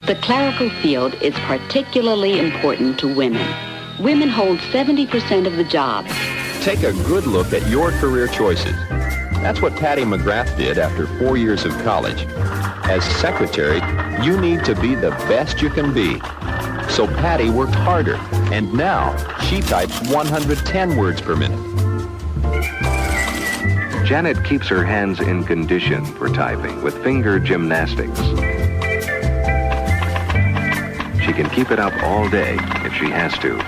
The clerical field is particularly important to women. Women hold 70% of the jobs. Take a good look at your career choices. That's what Patty McGrath did after 4 years of college. As secretary, you need to be the best you can be. So Patty worked harder, and now she types 110 words per minute. Janet keeps her hands in condition for typing with finger gymnastics. She can keep it up all day if she has to.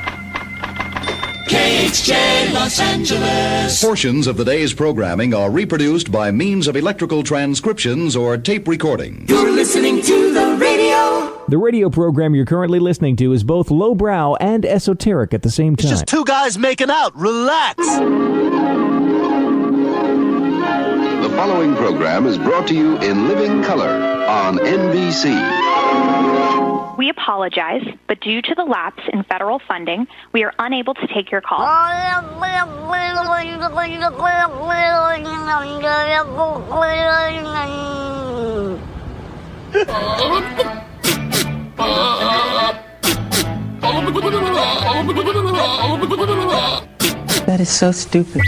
KHJ Los Angeles. Portions of the day's programming are reproduced by means of electrical transcriptions or tape recording. You're listening to the radio. The radio program you're currently listening to is both lowbrow and esoteric at the same time. It's just two guys making out. Relax. The following program is brought to you in living color on NBC. We apologize, but due to the lapse in federal funding, we are unable to take your call. That is so stupid.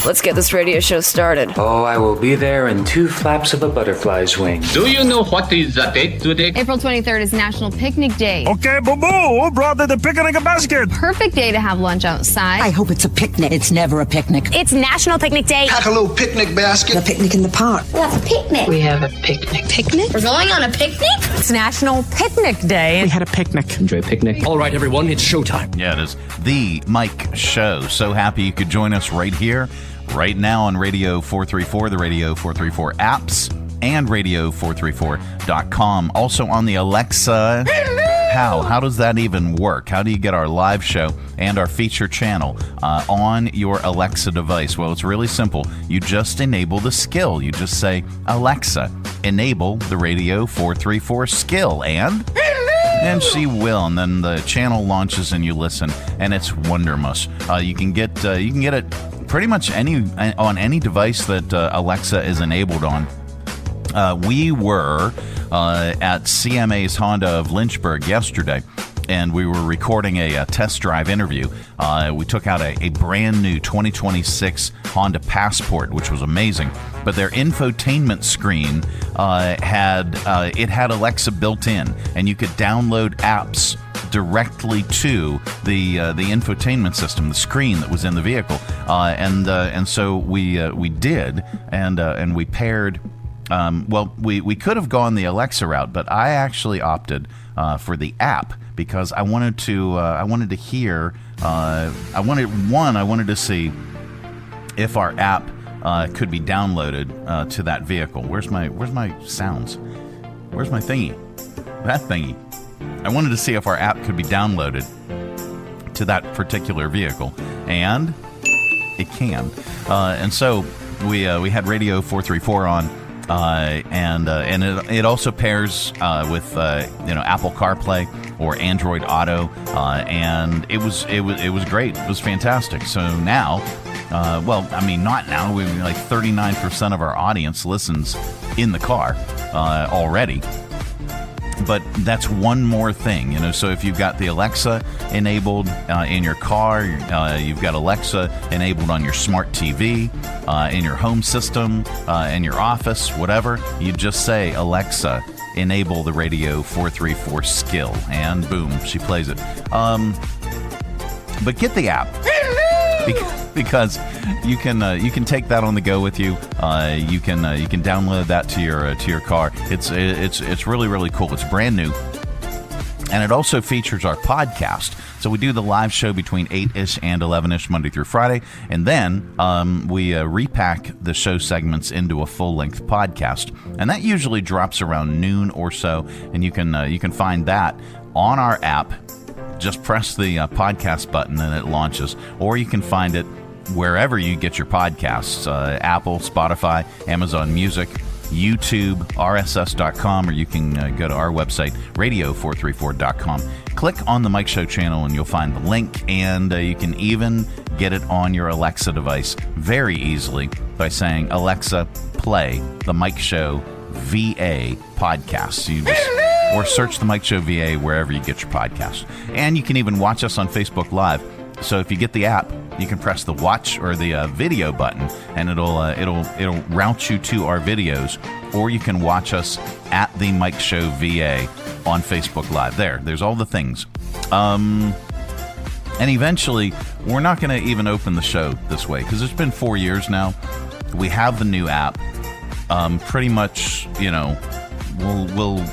Let's get this radio show started. Oh, I will be there in 2 flaps of a butterfly's wing. Do you know what is the date today? April 23rd is National Picnic Day. Okay, boo-boo, who brought the picnic basket? Perfect day to have lunch outside. I hope it's a picnic. It's never a picnic. It's National Picnic Day. Pack a little picnic basket. A picnic in the park. That's a picnic. We have a picnic. Picnic? We're going on a picnic? It's National Picnic Day. We had a picnic. Enjoy a picnic. All right, everyone, it's showtime. Yeah, it is The Mike Show. So happy you could join us right here, right now on Radio 434, the Radio 434 apps, and radio434.com. Also on the Alexa. How does that even work? How do you get our live show and our feature channel on your Alexa device? Well, it's really simple. You just enable the skill. You just say, Alexa, enable the Radio 434 skill, and she will, and then the channel launches and you listen, and it's wondermus. You can get it pretty much on any device that Alexa is enabled on. We were at CMA's Honda of Lynchburg yesterday, and we were recording a test drive interview. We took out a brand new 2026 Honda Passport, which was amazing. But their infotainment screen had Alexa built in, and you could download apps directly to the infotainment system, the screen that was in the vehicle, and so we did, and we paired. We could have gone the Alexa route, but I actually opted for the app because I wanted to hear. I wanted to see if our app could be downloaded to that vehicle. Where's my sounds? Where's my thingy? That thingy. I wanted to see if our app could be downloaded to that particular vehicle, and it can. And so we had Radio 434 on. And it also pairs with Apple CarPlay or Android Auto, and it was great. It was fantastic. So now, not now. We like 39% of our audience listens in the car already. But that's one more thing, so if you've got the Alexa enabled in your car, you've got Alexa enabled on your smart TV, in your home system, in your office, whatever, you just say, Alexa, enable the Radio 434 skill, and boom, she plays it. But get the app. Because you can take that on the go with you. You can download that to your car. It's really, really cool. It's brand new, and it also features our podcast. So we do the live show between 8-ish and 11-ish Monday through Friday, and then we repack the show segments into a full-length podcast, and that usually drops around noon or so. And you can find that on our app. Just press the podcast button and it launches, or you can find it wherever you get your podcasts, Apple, Spotify, Amazon Music, YouTube, RSS.com, or you can go to our website, radio434.com. Click on the Mike Show channel and you'll find the link, and you can even get it on your Alexa device very easily by saying, Alexa, play the Mike Show VA podcast. or search The Mike Show VA wherever you get your podcast. And you can even watch us on Facebook Live. So if you get the app, you can press the watch or the video button, and it'll route you to our videos, or you can watch us at The Mike Show VA on Facebook Live. There's all the things. And eventually, we're not going to even open the show this way, because it's been 4 years now. We have the new app. Pretty much, we'll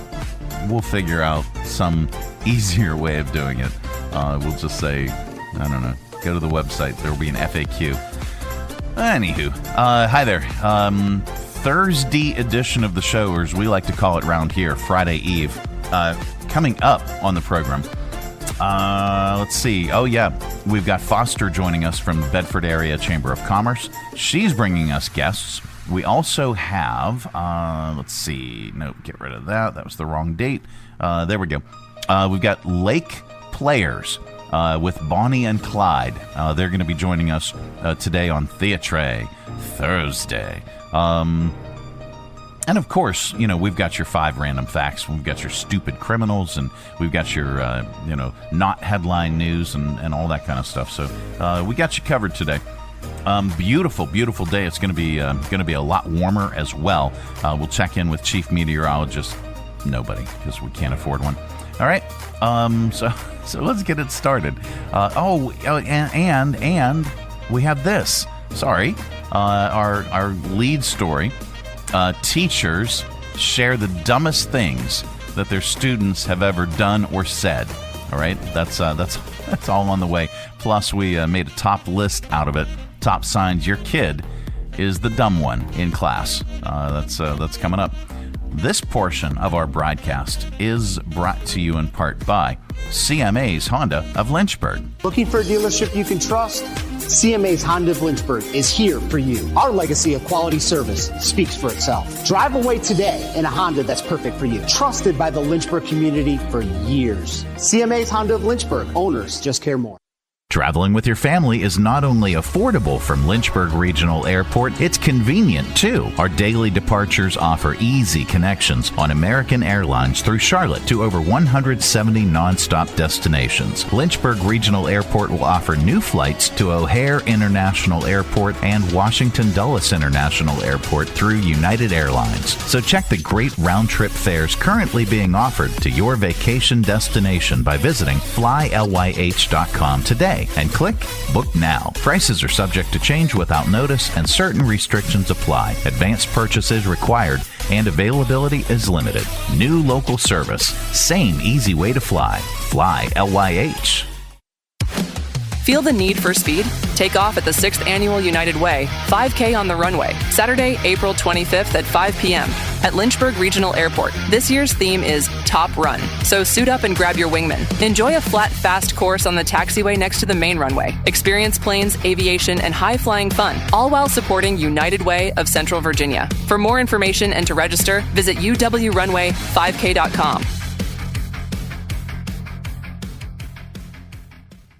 figure out some easier way of doing it. We'll just say, I don't know, go to the website. There will be an FAQ. Anywho, hi there. Thursday edition of the show, or as we like to call it around here, Friday Eve. Coming up on the program. Let's see. Oh, yeah. We've got Foster joining us from the Bedford Area Chamber of Commerce. She's bringing us guests. We also have, let's see. Nope, get rid of that. That was the wrong date. There we go. We've got Lake Players with Bonnie and Clyde. They're going to be joining us today on Theatre Thursday. And of course, we've got your 5 random facts. We've got your stupid criminals, and we've got your, not headline news and all that kind of stuff. So we got you covered today. Beautiful, beautiful day. It's going to be a lot warmer as well. We'll check in with Chief Meteorologist. Nobody, because we can't afford one. All right. So let's get it started. And we have this. Sorry, our lead story. Teachers share the dumbest things that their students have ever done or said. All right, that's all on the way. Plus, we made a top list out of it. Top signs your kid is the dumb one in class. That's coming up. This portion of our broadcast is brought to you in part by CMA's Honda of Lynchburg. Looking for a dealership you can trust? CMA's Honda of Lynchburg is here for you. Our legacy of quality service speaks for itself. Drive away today in a Honda that's perfect for you. Trusted by the Lynchburg community for years. CMA's Honda of Lynchburg. Owners just care more. Traveling with your family is not only affordable from Lynchburg Regional Airport, it's convenient too. Our daily departures offer easy connections on American Airlines through Charlotte to over 170 nonstop destinations. Lynchburg Regional Airport will offer new flights to O'Hare International Airport and Washington Dulles International Airport through United Airlines. So check the great round-trip fares currently being offered to your vacation destination by visiting flylyh.com today. And click Book Now. Prices are subject to change without notice, and certain restrictions apply. Advanced purchases required, and availability is limited. New local service. Same easy way to fly. Fly LYH. Feel the need for speed? Take off at the 6th Annual United Way, 5K on the runway, Saturday, April 25th at 5 p.m. at Lynchburg Regional Airport. This year's theme is Top Run, so suit up and grab your wingman. Enjoy a flat, fast course on the taxiway next to the main runway. Experience planes, aviation, and high-flying fun, all while supporting United Way of Central Virginia. For more information and to register, visit uwrunway5k.com.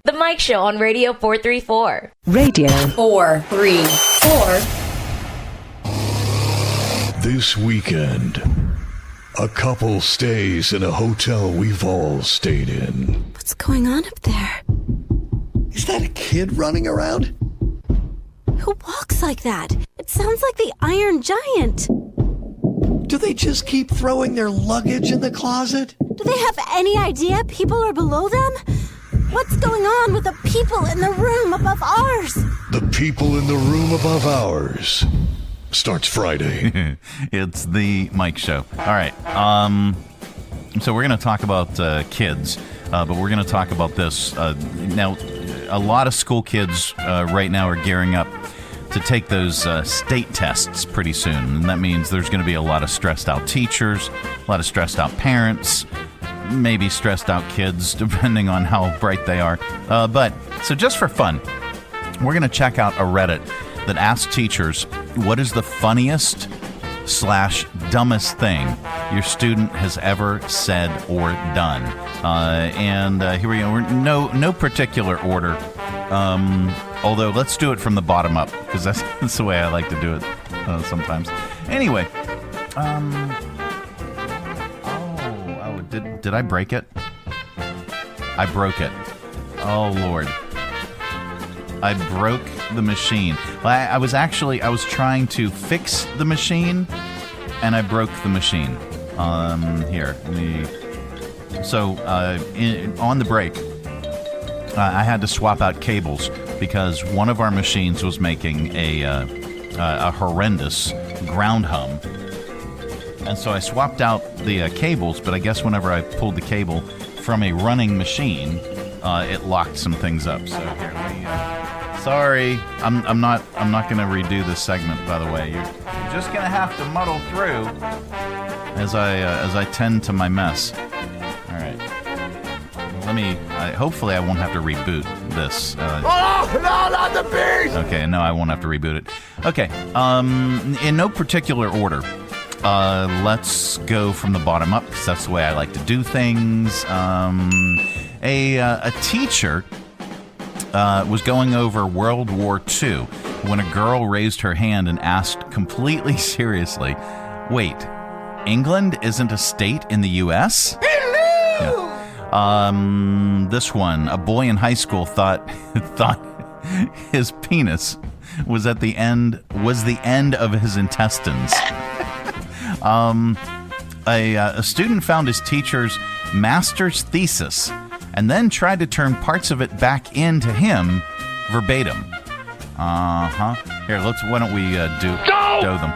The Mike Show on Radio 434. Radio 434. This weekend, a couple stays in a hotel we've all stayed in. What's going on up there? Is that a kid running around? Who walks like that? It sounds like the Iron Giant. Do they just keep throwing their luggage in the closet? Do they have any idea people are below them? What's going on with the people in the room above ours? The people in the room above ours starts Friday. It's the Mike Show. All right. So we're going to talk about kids, but we're going to talk about this. Now, a lot of school kids right now are gearing up to take those state tests pretty soon. And that means there's going to be a lot of stressed out teachers, a lot of stressed out parents, maybe stressed out kids, depending on how bright they are. But so just for fun, we're going to check out a Reddit that asks teachers, what is the funniest / dumbest thing your student has ever said or done? And here we go. We're no particular order. Although let's do it from the bottom up, because that's the way I like to do it Did I break it? I broke it. Oh, Lord. I broke the machine. I was trying to fix the machine, and I broke the machine. Here. On the break, I had to swap out cables because one of our machines was making a horrendous ground hum. And so I swapped out the cables, but I guess whenever I pulled the cable from a running machine, it locked some things up. So here, sorry, I'm not going to redo this segment. By the way, you're just going to have to muddle through as I tend to my mess. All right, hopefully I won't have to reboot this. Oh no, not the beast! Okay, no, I won't have to reboot it. Okay, in no particular order. Let's go from the bottom up, because that's the way I like to do things. A teacher was going over World War II when a girl raised her hand and asked completely seriously, "Wait, England isn't a state in the U.S.?" Yeah. This one, a boy in high school thought his penis was the end of his intestines. A student found his teacher's master's thesis and then tried to turn parts of it back into him verbatim. Here, why don't we do them?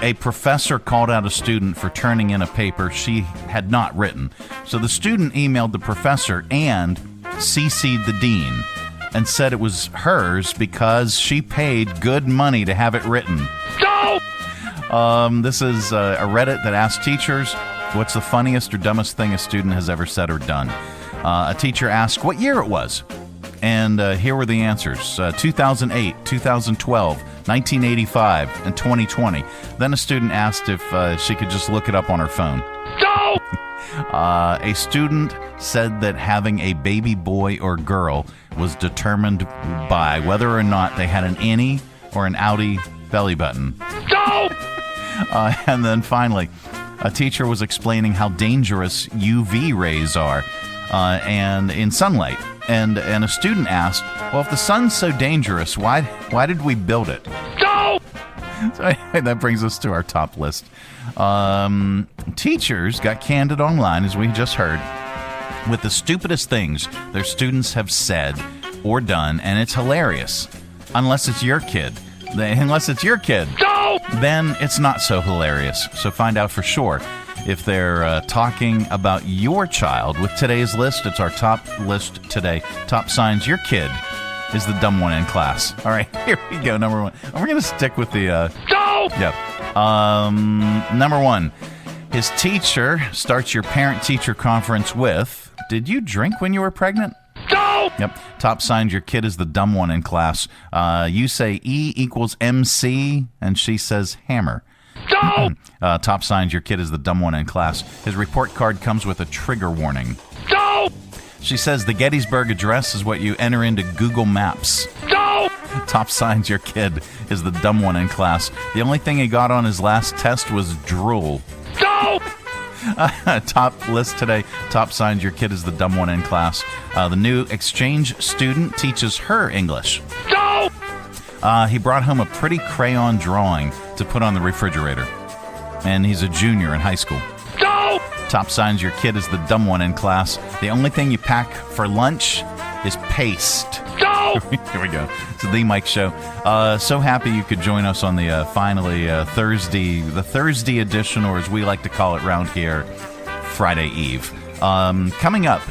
A professor called out a student for turning in a paper she had not written. So the student emailed the professor and CC'd the dean and said it was hers because she paid good money to have it written. This is a Reddit that asks teachers, what's the funniest or dumbest thing a student has ever said or done? A teacher asked what year it was. And here were the answers. 2008, 2012, 1985, and 2020. Then a student asked if she could just look it up on her phone. A student said that having a baby boy or girl was determined by whether or not they had an innie or an outie belly button. And then finally, a teacher was explaining how dangerous UV rays are and in sunlight. And a student asked, well, if the sun's so dangerous, why did we build it? So anyway, that brings us to our top list. Teachers got candid online, as we just heard, with the stupidest things their students have said or done, and it's hilarious. Unless it's your kid. Then it's not so hilarious. So find out for sure if they're talking about your child. With today's list, it's our top list today. Top signs your kid is the dumb one in class. All right, here we go. Number one. We're going to stick with the... Number one. His teacher starts your parent-teacher conference with, did you drink when you were pregnant? Yep. Top signs your kid is the dumb one in class. You say E equals MC, and she says hammer. Top signs your kid is the dumb one in class. His report card comes with a trigger warning. She says the Gettysburg Address is what you enter into Google Maps. Top signs your kid is the dumb one in class. The only thing he got on his last test was drool. Top list today. Top signs your kid is the dumb one in class. The new exchange student teaches her English. He brought home a pretty crayon drawing to put on the refrigerator. And he's a junior in high school. Top signs your kid is the dumb one in class. The only thing you pack for lunch is paste. Here we go. It's the Mike Show. So happy you could join us on the Thursday edition, or as we like to call it around here, Friday Eve. Coming up,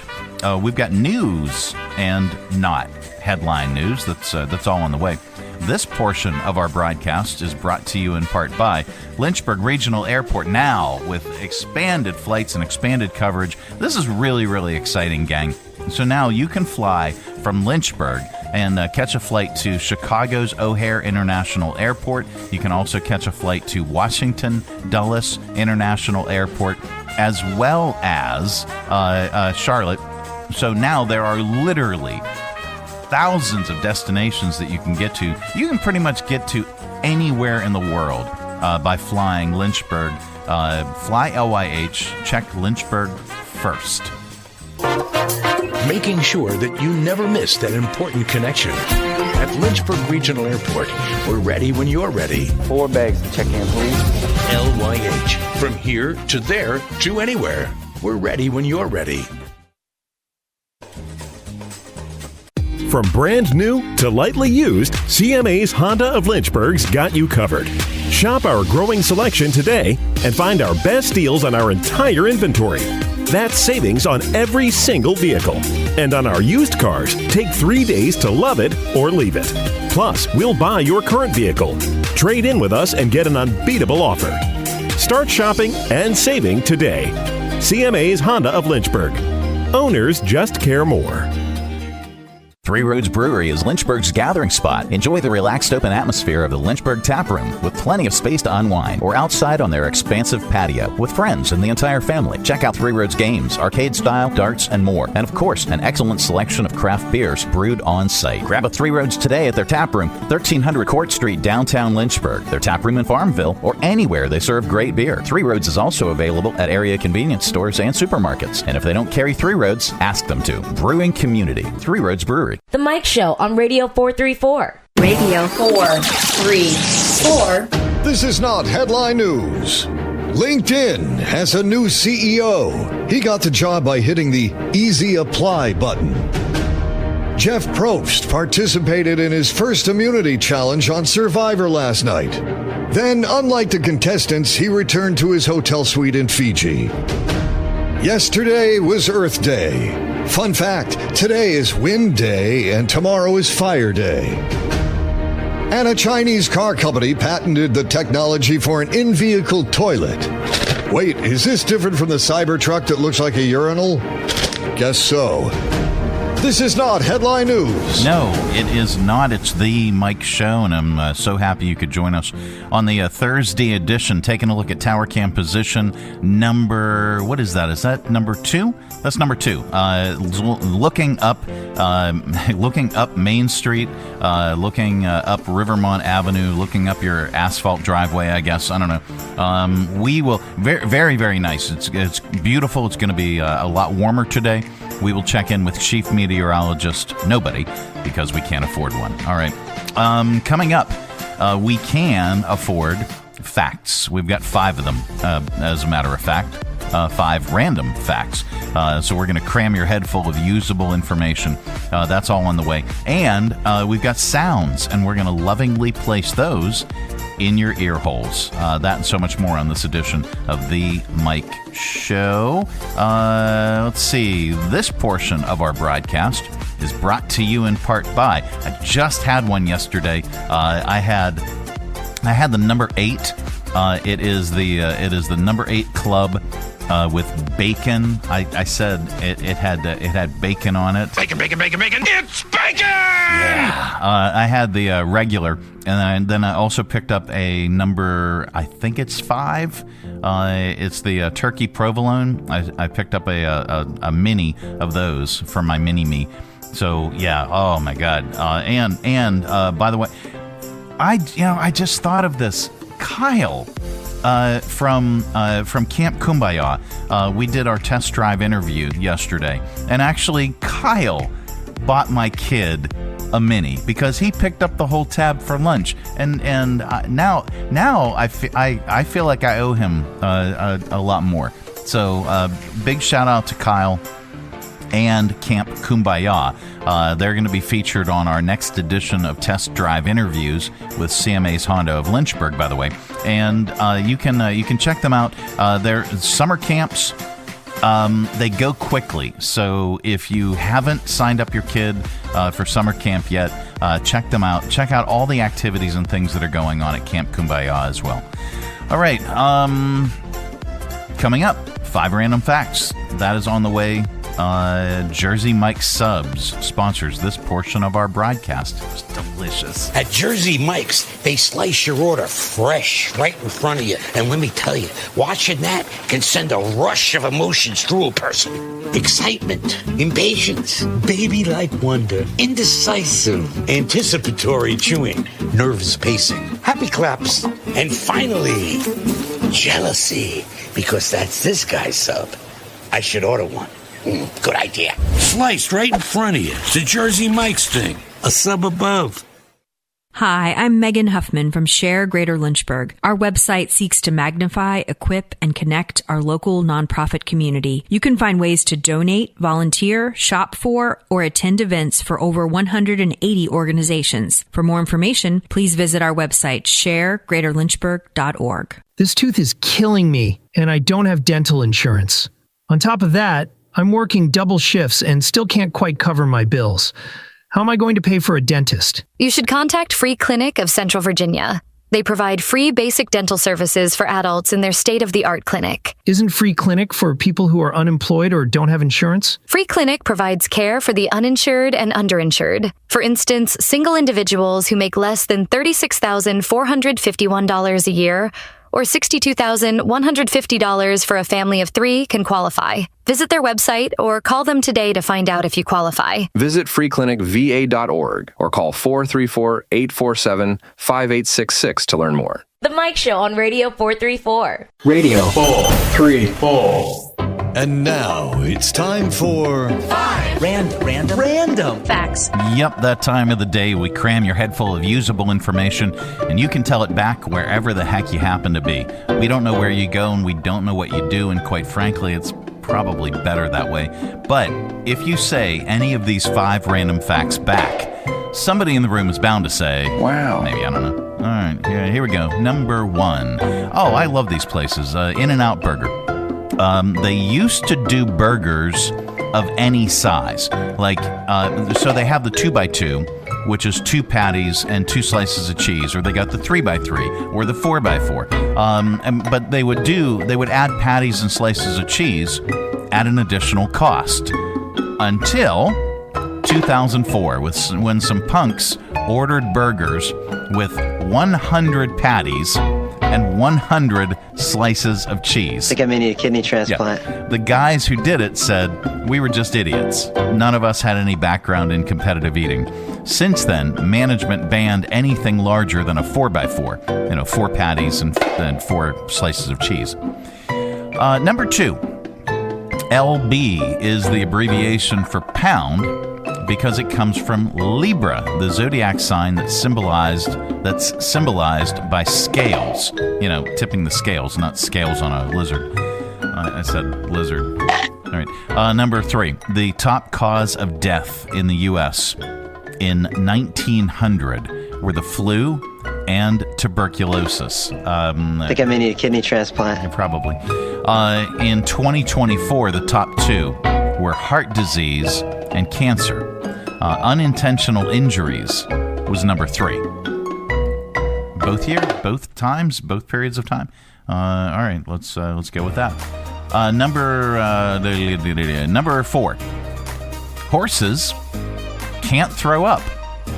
we've got news and not headline news. That's all on the way. This portion of our broadcast is brought to you in part by Lynchburg Regional Airport, now with expanded flights and expanded coverage. This is really, really exciting, gang. So now you can fly from Lynchburg and catch a flight to Chicago's O'Hare International Airport. You can also catch a flight to Washington Dulles International Airport, as well as Charlotte. So now there are literally thousands of destinations that you can get to. You can pretty much get to anywhere in the world by flying Lynchburg. Fly LYH. Check Lynchburg first. Making sure that you never miss that important connection. At Lynchburg Regional Airport, we're ready when you're ready. 4 bags to check in, please. LYH. From here to there to anywhere. We're ready when you're ready. From brand new to lightly used, CMA's Honda of Lynchburg's got you covered. Shop our growing selection today and find our best deals on our entire inventory. That's savings on every single vehicle. And on our used cars, take 3 days to love it or leave it. Plus, we'll buy your current vehicle. Trade in with us and get an unbeatable offer. Start shopping and saving today. CMA's Honda of Lynchburg. Owners just care more. Three Roads Brewery is Lynchburg's gathering spot. Enjoy the relaxed open atmosphere of the Lynchburg Tap Room with plenty of space to unwind, or outside on their expansive patio with friends and the entire family. Check out Three Roads games, arcade style, darts, and more. And of course, an excellent selection of craft beers brewed on site. Grab a Three Roads today at their tap room, 1300 Court Street, downtown Lynchburg. Their tap room in Farmville, or anywhere they serve great beer. Three Roads is also available at area convenience stores and supermarkets. And if they don't carry Three Roads, ask them to. Brewing community. Three Roads Brewery. The Mike Show on Radio 434. Radio 434. This is not headline news. LinkedIn has a new CEO. He got the job by hitting the Easy Apply button. Jeff Probst participated in his first immunity challenge on Survivor last night. Then, unlike the contestants, he returned to his hotel suite in Fiji. Yesterday was Earth Day. Fun fact, today is Wind Day and tomorrow is Fire Day. And a Chinese car company patented the technology for an in-vehicle toilet. Wait, is this different from the Cybertruck that looks like a urinal? Guess so. This is not headline news. No, it is not. It's the Mike Show, and I'm so happy you could join us on the Thursday edition, taking a look at tower cam position number, what is that? Is that number 2? That's number 2. Looking up Main Street, looking up Rivermont Avenue, looking up your asphalt driveway, I guess. I don't know. We will, very, very, very nice. It's beautiful. It's going to be a lot warmer today. We will check in with Chief Meteorologist Nobody, because we can't afford one. All right. Coming up, we can afford facts. We've got 5 of them, as a matter of fact. 5 random facts. So we're going to cram your head full of usable information. That's all on the way. And we've got sounds, and we're going to lovingly place those in your ear holes. That and so much more on this edition of The Mike Show. Let's see. This portion of our broadcast is brought to you in part by, I just had one yesterday. I had the number 8. It is the number 8 club with bacon. I said it had bacon on it. Bacon, bacon, bacon, bacon. It's bacon! Yeah. I had the regular, and then I also picked up a number, I think it's 5. It's the turkey provolone. I picked up a mini of those for my mini-me. So, yeah, oh my God. And by the way, I just thought of this. Kyle from Camp Kumbaya. We did our test drive interview yesterday, and actually Kyle bought my kid a mini because he picked up the whole tab for lunch, and now I feel like I owe him a lot more. So big shout out to Kyle and Camp Kumbaya. They're going to be featured on our next edition of Test Drive Interviews with CMA's Honda of Lynchburg, by the way. And you can check them out. They're summer camps. They go quickly. So if you haven't signed up your kid for summer camp yet, check them out. Check out all the activities and things that are going on at Camp Kumbaya as well. All right. Coming up, 5 random facts. That is on the way. Jersey Mike's Subs sponsors this portion of our broadcast. It's delicious. At Jersey Mike's, they slice your order fresh right in front of you. And let me tell you, watching that can send a rush of emotions through a person. Excitement, impatience, baby-like wonder, indecisive, anticipatory chewing, nervous pacing, happy claps, and finally, jealousy, because that's this guy's sub. I should order one. Good idea. Sliced right in front of you. It's a Jersey Mike's thing. A sub above. Hi, I'm Megan Huffman from Share Greater Lynchburg. Our website seeks to magnify, equip, and connect our local nonprofit community. You can find ways to donate, volunteer, shop for, or attend events for over 180 organizations. For more information, please visit our website, sharegreaterlynchburg.org. This tooth is killing me, and I don't have dental insurance. On top of that, I'm working double shifts and still can't quite cover my bills. How am I going to pay for a dentist? You should contact Free Clinic of Central Virginia. They provide free basic dental services for adults in their state-of-the-art clinic. Isn't Free Clinic for people who are unemployed or don't have insurance? Free Clinic provides care for the uninsured and underinsured. For instance, single individuals who make less than $36,451 a year or $62,150 for a family of 3 can qualify. Visit their website or call them today to find out if you qualify. Visit freeclinicva.org or call 434-847-5866 to learn more. The Mike Show on Radio 434. Radio 434. And now it's time for Random facts. Yep, that time of the day we cram your head full of usable information, and you can tell it back wherever the heck you happen to be. We don't know where you go, and we don't know what you do, and quite frankly, it's probably better that way. But if you say any of these 5 random facts back, somebody in the room is bound to say, wow. Maybe, I don't know. All right, here we go. Number 1. Oh, I love these places. In-N-Out Burger. They used to do burgers of any size. Like, so they have the 2x2, which is 2 patties and 2 slices of cheese, or they got the 3x3 or the 4x4. But they would add patties and slices of cheese at an additional cost until 2004, when some punks ordered burgers with 100 patties and 100 slices of cheese. I think I may need a kidney transplant. Yeah. The guys who did it said, we were just idiots. None of us had any background in competitive eating. Since then, management banned anything larger than a 4x4. 4 patties and 4 slices of cheese. Number 2. LB is the abbreviation for pound, because it comes from Libra, the zodiac sign that's symbolized by scales. Tipping the scales, not scales on a lizard. I said lizard. All right. Number 3, the top cause of death in the U.S. in 1900 were the flu and tuberculosis. I think I may need a kidney transplant. Probably. In 2024, the top 2 were heart disease and cancer. Unintentional injuries was number 3. Both here, both times, both periods of time. All right, let's go with that. Number 4. Horses can't throw up.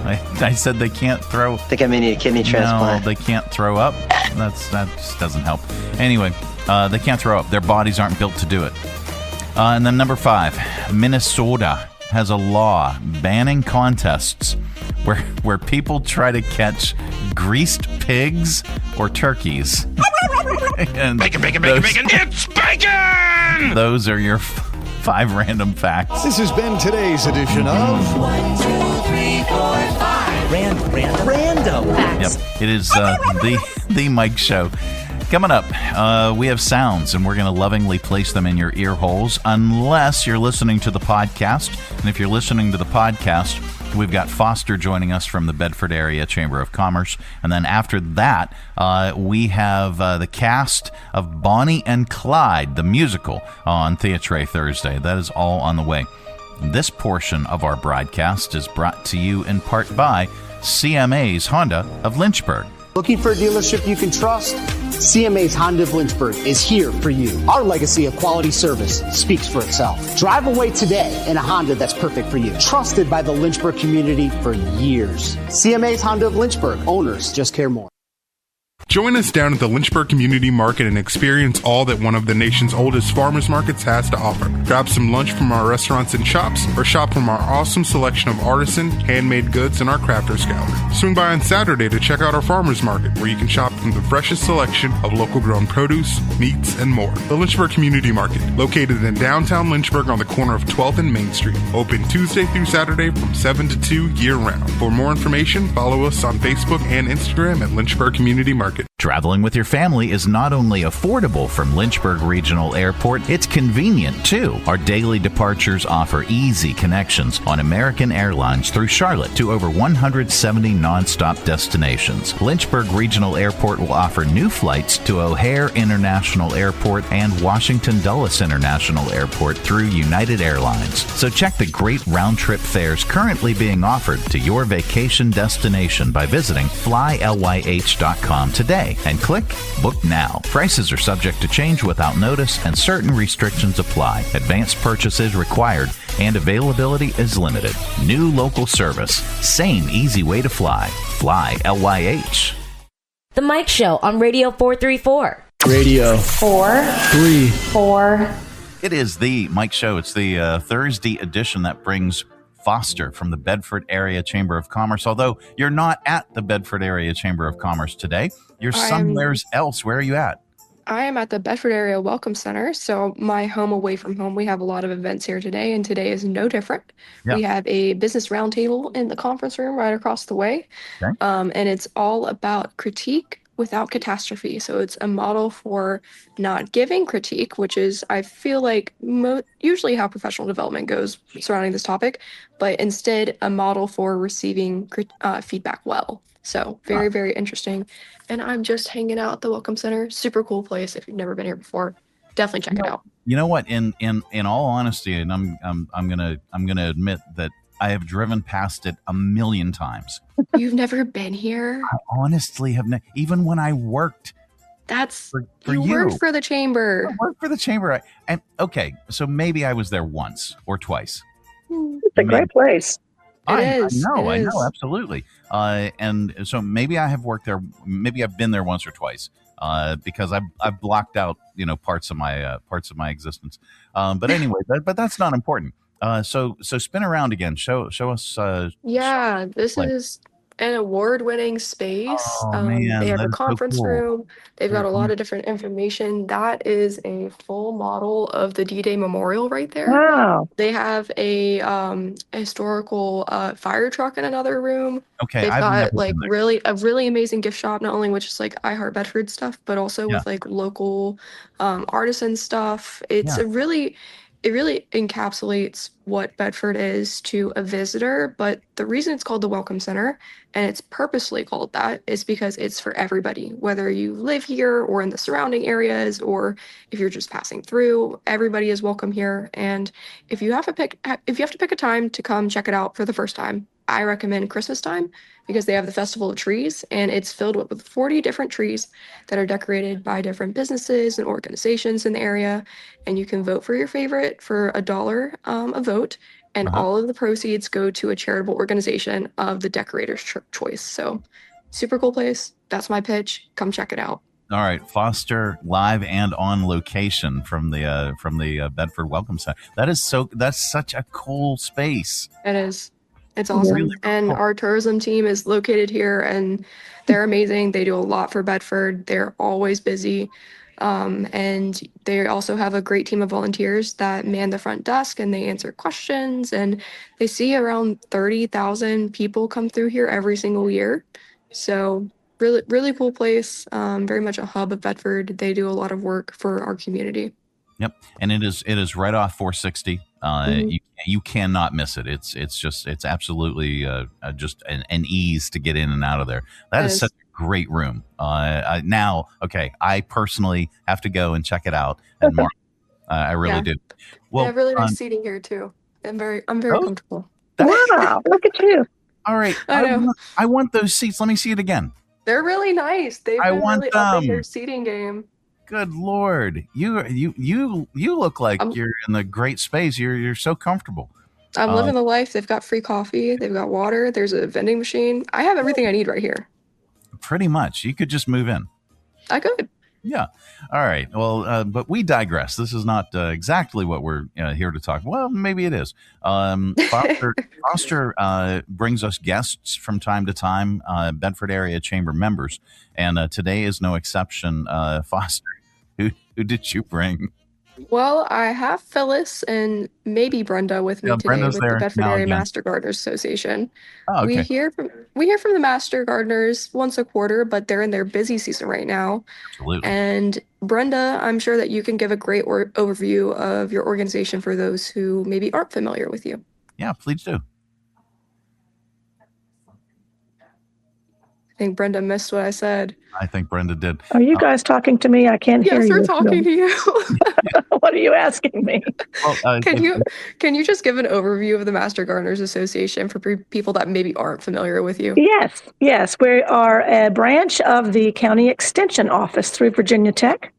I said they can't throw. I think I may need a kidney transplant. No, they can't throw up. That just doesn't help. Anyway, they can't throw up. Their bodies aren't built to do it. And then number 5, Minnesota has a law banning contests where people try to catch greased pigs or turkeys. Bacon, bacon, bacon, bacon! It's bacon! Those are your 5 random facts. This has been today's edition of 1, 2, 3, 4, 5. Random facts. Yep, it is the Mike Show. Coming up, we have sounds, and we're going to lovingly place them in your ear holes, unless you're listening to the podcast. And if you're listening to the podcast, we've got Foster joining us from the Bedford Area Chamber of Commerce. And then after that, we have the cast of Bonnie and Clyde, the musical, on Theatre Thursday. That is all on the way. This portion of our broadcast is brought to you in part by CMA's Honda of Lynchburg. Looking for a dealership you can trust? CMA's Honda of Lynchburg is here for you. Our legacy of quality service speaks for itself. Drive away today in a Honda that's perfect for you. Trusted by the Lynchburg community for years. CMA's Honda of Lynchburg. Owners just care more. Join us down at the Lynchburg Community Market and experience all that one of the nation's oldest farmers markets has to offer. Grab some lunch from our restaurants and shops, or shop from our awesome selection of artisan, handmade goods in our crafters gallery. Swing by on Saturday to check out our farmers market, where you can shop from the freshest selection of local grown produce, meats, and more. The Lynchburg Community Market, located in downtown Lynchburg on the corner of 12th and Main Street. Open Tuesday through Saturday from 7 to 2 year-round. For more information, follow us on Facebook and Instagram at Lynchburg Community Market. Traveling with your family is not only affordable from Lynchburg Regional Airport, it's convenient too. Our daily departures offer easy connections on American Airlines through Charlotte to over 170 nonstop destinations. Lynchburg Regional Airport will offer new flights to O'Hare International Airport and Washington Dulles International Airport through United Airlines. So check the great round-trip fares currently being offered to your vacation destination by visiting flylyh.com today and click Book Now. Prices are subject to change without notice and certain restrictions apply. Advanced purchases required and availability is limited. New local service. Same easy way to fly. Fly LYH. The Mike Show on Radio 434. Radio 434. It is the Mike Show. It's the Thursday edition that brings Foster from the Bedford Area Chamber of Commerce. Although you're not at the Bedford Area Chamber of Commerce today, you're somewhere else. Where are you at? I am at the Bedford Area Welcome Center, so my home away from home. We have a lot of events here today, and today is no different. Yeah. We have a business roundtable in the conference room right across the way, okay. And it's all about critique without catastrophe. So it's a model for not giving critique, which is, I feel like, usually how professional development goes surrounding this topic, but instead a model for receiving feedback well. So very, very interesting. And I'm just hanging out at the Welcome Center. Super cool place. If you've never been here before, definitely check it out. You know what? In all honesty, and I'm gonna admit that I have driven past it a million times. You've never been here? I honestly have not. Even when I worked. That's for you worked for the chamber. I worked for the chamber. And okay, so maybe I was there once or twice. It's a great place. I know, absolutely. And so maybe I have worked there. Maybe I've been there once or twice because I've blocked out parts of my existence. But anyway, but that's not important. So spin around again. Show us. This is an award-winning space. Oh, man, they have a conference room. They've got a lot of different information. That is a full model of the D-Day Memorial right there. Wow. They have a historical fire truck in another room. Okay, they've got like a really amazing gift shop, not only with just like I Heart Bedford stuff, but also with like local artisan stuff. It's it really encapsulates what Bedford is to a visitor, but the reason it's called the Welcome Center, and it's purposely called that, is because it's for everybody, whether you live here or in the surrounding areas, or if you're just passing through, everybody is welcome here. And if you have to pick a time to come check it out for the first time, I recommend Christmas time, because they have the Festival of Trees, and it's filled with 40 different trees that are decorated by different businesses and organizations in the area. And you can vote for your favorite for $1 a vote, and all of the proceeds go to a charitable organization of the decorator's choice. So super cool place. That's my pitch. Come check it out. All right, Foster live and on location from the Bedford Welcome Center. That's such a cool space. It is. It's awesome. Really cool. And our tourism team is located here, and they're amazing. They do a lot for Bedford. They're always busy. And they also have a great team of volunteers that man the front desk, and they answer questions. And they see around 30,000 people come through here every single year. So really, really cool place. Very much a hub of Bedford. They do a lot of work for our community. Yep. And it is right off 460. You cannot miss it. It's absolutely just an ease to get in and out of there. That is such a great room. Now, okay, I personally have to go and check it out. And Mark, I really do. Well, they have really nice seating here too. I'm very comfortable. Wow, look at you. All right. I want those seats. Let me see it again. They're really nice. They've been really upping their seating game. Good Lord, you look like you're in the great space. You're so comfortable. I'm living the life. They've got free coffee. They've got water. There's a vending machine. I have everything I need right here. Pretty much. You could just move in. I could. Yeah. All right. Well, but we digress. This is not exactly what we're here to talk. Well, maybe it is. Foster brings us guests from time to time, Bedford area chamber members, and today is no exception. Foster, who did you bring? Well, I have Phyllis and maybe Brenda with me today Brenda's with there the Bedford now Area again. Master Gardeners Association. Oh, okay. We hear from the Master Gardeners once a quarter, but they're in their busy season right now. Absolutely. And Brenda, I'm sure that you can give a great overview of your organization for those who maybe aren't familiar with you. Yeah, please do. I think Brenda missed what I said. I think Brenda did. Are you guys talking to me? I can't hear you. Yes, we're talking to you. What are you asking me? Well, Can you just give an overview of the Master Gardeners Association for people that maybe aren't familiar with you? Yes. We are a branch of the County Extension Office through Virginia Tech.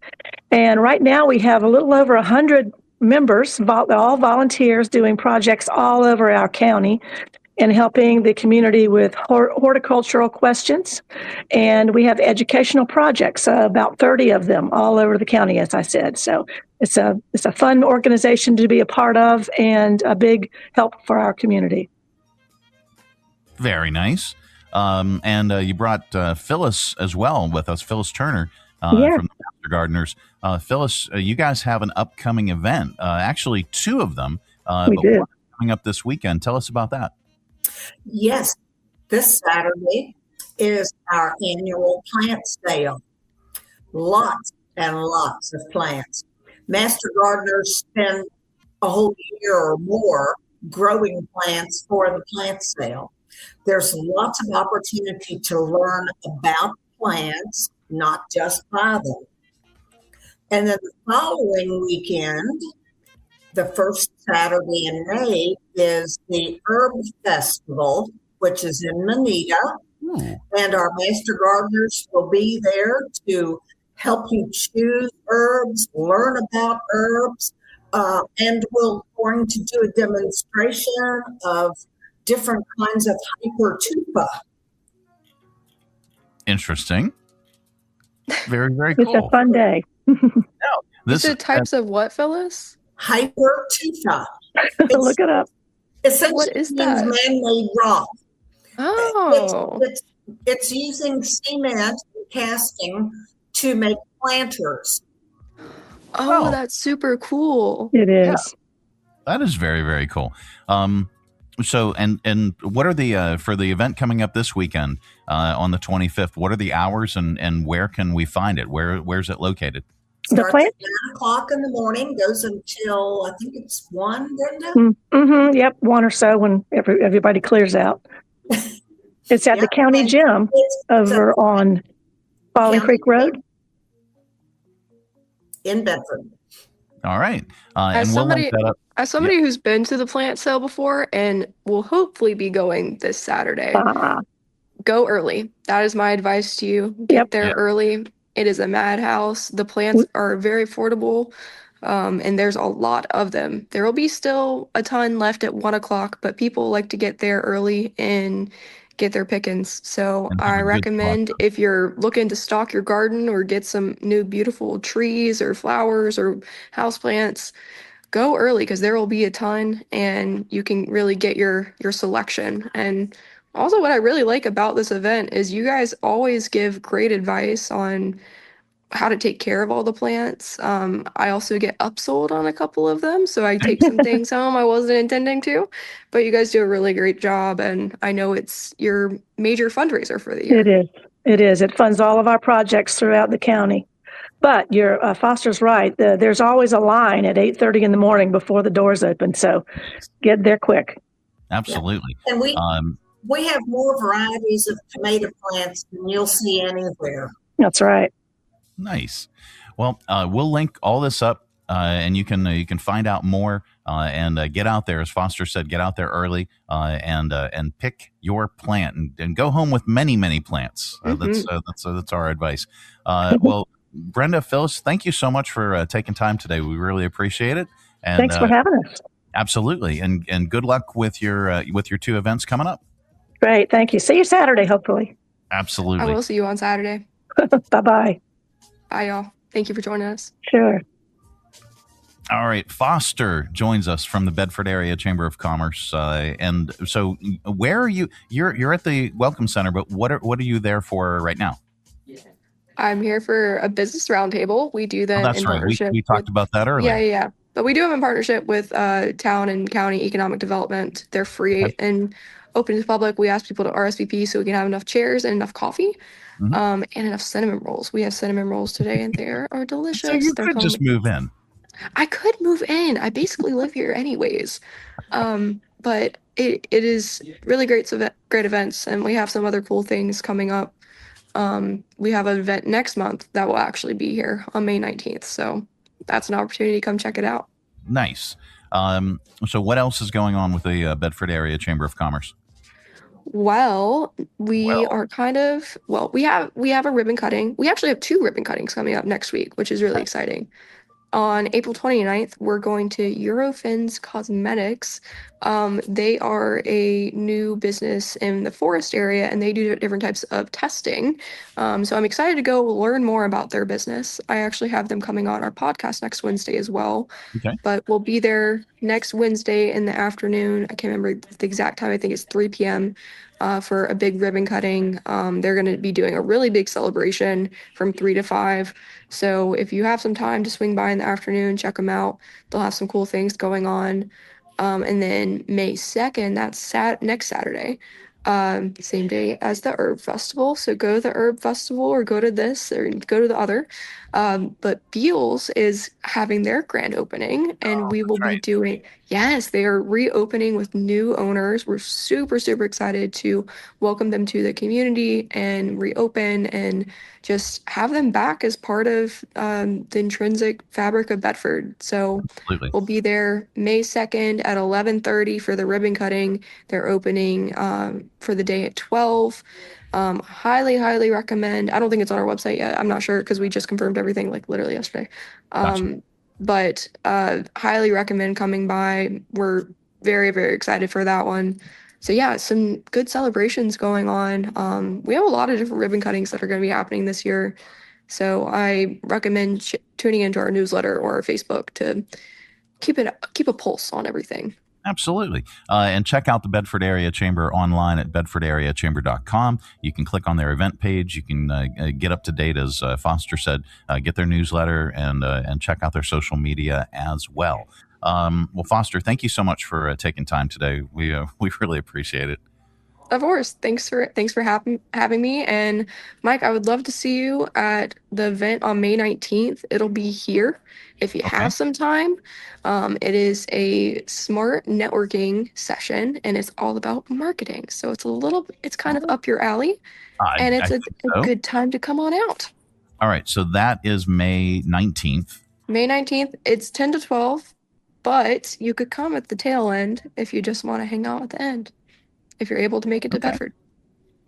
And right now we have a little over 100 members, all volunteers doing projects all over our county and helping the community with horticultural questions. And we have educational projects, about 30 of them all over the county, as I said. So it's a fun organization to be a part of and a big help for our community. Very nice. And you brought Phyllis as well with us, Phyllis Turner from the Master Gardeners. Phyllis, you guys have an upcoming event, actually 2 of them. We do. One coming up this weekend. Tell us about that. Yes, this Saturday is our annual plant sale. Lots and lots of plants. Master gardeners spend a whole year or more growing plants for the plant sale. There's lots of opportunity to learn about plants, not just buy them. And then the following weekend, the first Saturday in May, is the Herb Festival, which is in Manita. And our Master Gardeners will be there to help you choose herbs, learn about herbs, and we're going to do a demonstration of different kinds of hypertufa. Interesting. Very, very cool. It's a fun day. This is it types of what, Phyllis? Hypertufa. Look it up. Essentially, what is that? Man-made rock. Oh. It's using cement and casting to make planters. Oh, that's super cool. It is. Yeah. That is very, very cool. So, and what are the for the event coming up this weekend on the 25th? What are the hours and where can we find it? Where's it located? Starts at 9 o'clock in the morning, goes until I think it's 1, Brenda? Mm-hmm. Yep, 1 or so when everybody clears out. It's at the county gym over on Falling Creek Road in Bedford. All right, As and we'll link that up. As somebody who's been to the plant sale before and will hopefully be going this Saturday, go early. That is my advice to you. Get there early. It is a madhouse. The plants are very affordable, and there's a lot of them. There will be still a ton left at 1 o'clock, but people like to get there early and get their pickings. So I recommend if you're looking to stock your garden or get some new beautiful trees or flowers or houseplants, go early because there will be a ton and you can really get your selection. And also what I really like about this event is you guys always give great advice on how to take care of all the plants. I also get upsold on a couple of them, so I take some things home I wasn't intending to, but you guys do a really great job, and I know it's your major fundraiser for the year. It is. It funds all of our projects throughout the county. But your Foster's right. There's always a line at 8:30 in the morning before the doors open, so get there quick. Absolutely. Yeah. And we have more varieties of tomato plants than you'll see anywhere. That's right. Nice. Well, we'll link all this up, and you can find out more and get out there. As Foster said, get out there early and pick your plant and go home with many plants. That's our advice. Well, Brenda, Phyllis, thank you so much for taking time today. We really appreciate it. And, thanks for having us. Absolutely, and good luck with your 2 events coming up. Great, thank you. See you Saturday, hopefully. Absolutely. I will see you on Saturday. Bye-bye. Bye, y'all. Thank you for joining us. Sure. All right, Foster joins us from the Bedford Area Chamber of Commerce, and so where are you? You're at the Welcome Center, but what are you there for right now? I'm here for a business roundtable. We do that That's in right. partnership. We talked about that earlier. Yeah. But we do them in partnership with town and county economic development. They're free and open to the public. We ask people to RSVP so we can have enough chairs and enough coffee, and enough cinnamon rolls. We have cinnamon rolls today, and they are delicious. So you They're could just move in. I could move in. I basically live here anyways. But it is really great events, and we have some other cool things coming up. We have an event next month that will actually be here on May 19th. So that's an opportunity to come check it out. Nice. So what else is going on with the Bedford Area Chamber of Commerce? Well, we have a ribbon cutting. We actually have 2 ribbon cuttings coming up next week, which is really exciting. On April 29th, we're going to Eurofins Cosmetics. They are a new business in the Forest area, and they do different types of testing. So I'm excited to go learn more about their business. I actually have them coming on our podcast next Wednesday as well. Okay. But we'll be there next Wednesday in the afternoon. I can't remember the exact time. I think it's 3 p.m. For a big ribbon cutting. They're going to be doing a really big celebration from 3 to 5. So if you have some time to swing by in the afternoon, check them out. They'll have some cool things going on. And then May 2nd, that's next Saturday, same day as the Herb Festival. So go to the Herb Festival or go to this or go to the other. But Beals is having their grand opening, and we will be doing, they are reopening with new owners. We're super, super excited to welcome them to the community and reopen and just have them back as part of the intrinsic fabric of Bedford. So we'll be there May 2nd at 11:30 for the ribbon cutting. They're opening for the day at 12. Highly recommend. I don't think it's on our website yet. I'm not sure because we just confirmed everything like literally yesterday. Gotcha. But highly recommend coming by. We're very, very excited for that one. So yeah, some good celebrations going on. We have a lot of different ribbon cuttings that are going to be happening this year. So I recommend tuning into our newsletter or our Facebook to keep a pulse on everything. Absolutely. And check out the Bedford Area Chamber online at bedfordareachamber.com. You can click on their event page. You can get up to date, as Foster said, get their newsletter and check out their social media as well. Well, Foster, thank you so much for taking time today. We really appreciate it. Of course. Thanks for having me. And Mike, I would love to see you at the event on May 19th. It'll be here if you have some time. It is a smart networking session, and it's all about marketing. So it's kind of up your alley, and it's a good time to come on out. All right. So that is May 19th. May 19th. It's 10 to 12, but you could come at the tail end if you just want to hang out at the end. If you're able to make it to Bedford.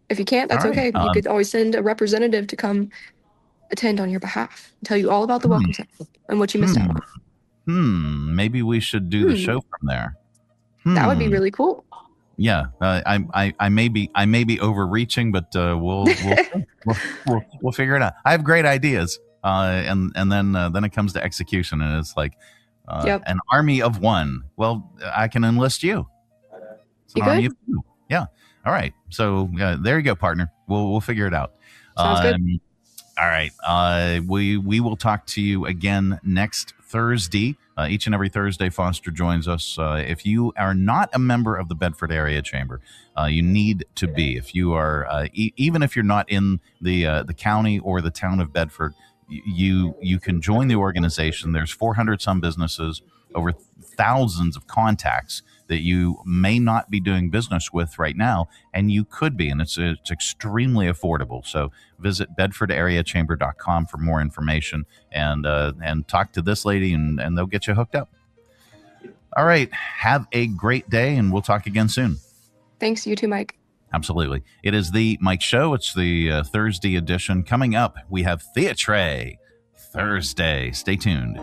If you can't, that's okay. You could always send a representative to come attend on your behalf and tell you all about the Welcome Center and what you missed out on. Maybe we should do the show from there. That would be really cool. Yeah, I may be overreaching, but we'll figure it out. I have great ideas, and then it comes to execution, and it's like an army of one. Well, I can enlist you. It's an army of two. Yeah. All right. So there you go, partner. We'll figure it out. Sounds good. All right. We will talk to you again next Thursday. Each and every Thursday, Foster joins us. If you are not a member of the Bedford Area Chamber, you need to be. If you are, even if you're not in the county or the town of Bedford, you can join the organization. There's 400 some businesses, over thousands of contacts that you may not be doing business with right now, and you could be, and it's extremely affordable. So visit bedfordareachamber.com for more information and talk to this lady, and they'll get you hooked up. All right. Have a great day, and we'll talk again soon. Thanks. You too, Mike. Absolutely. It is the Mike Show. It's the Thursday edition. Coming up, we have Theatre Thursday. Stay tuned.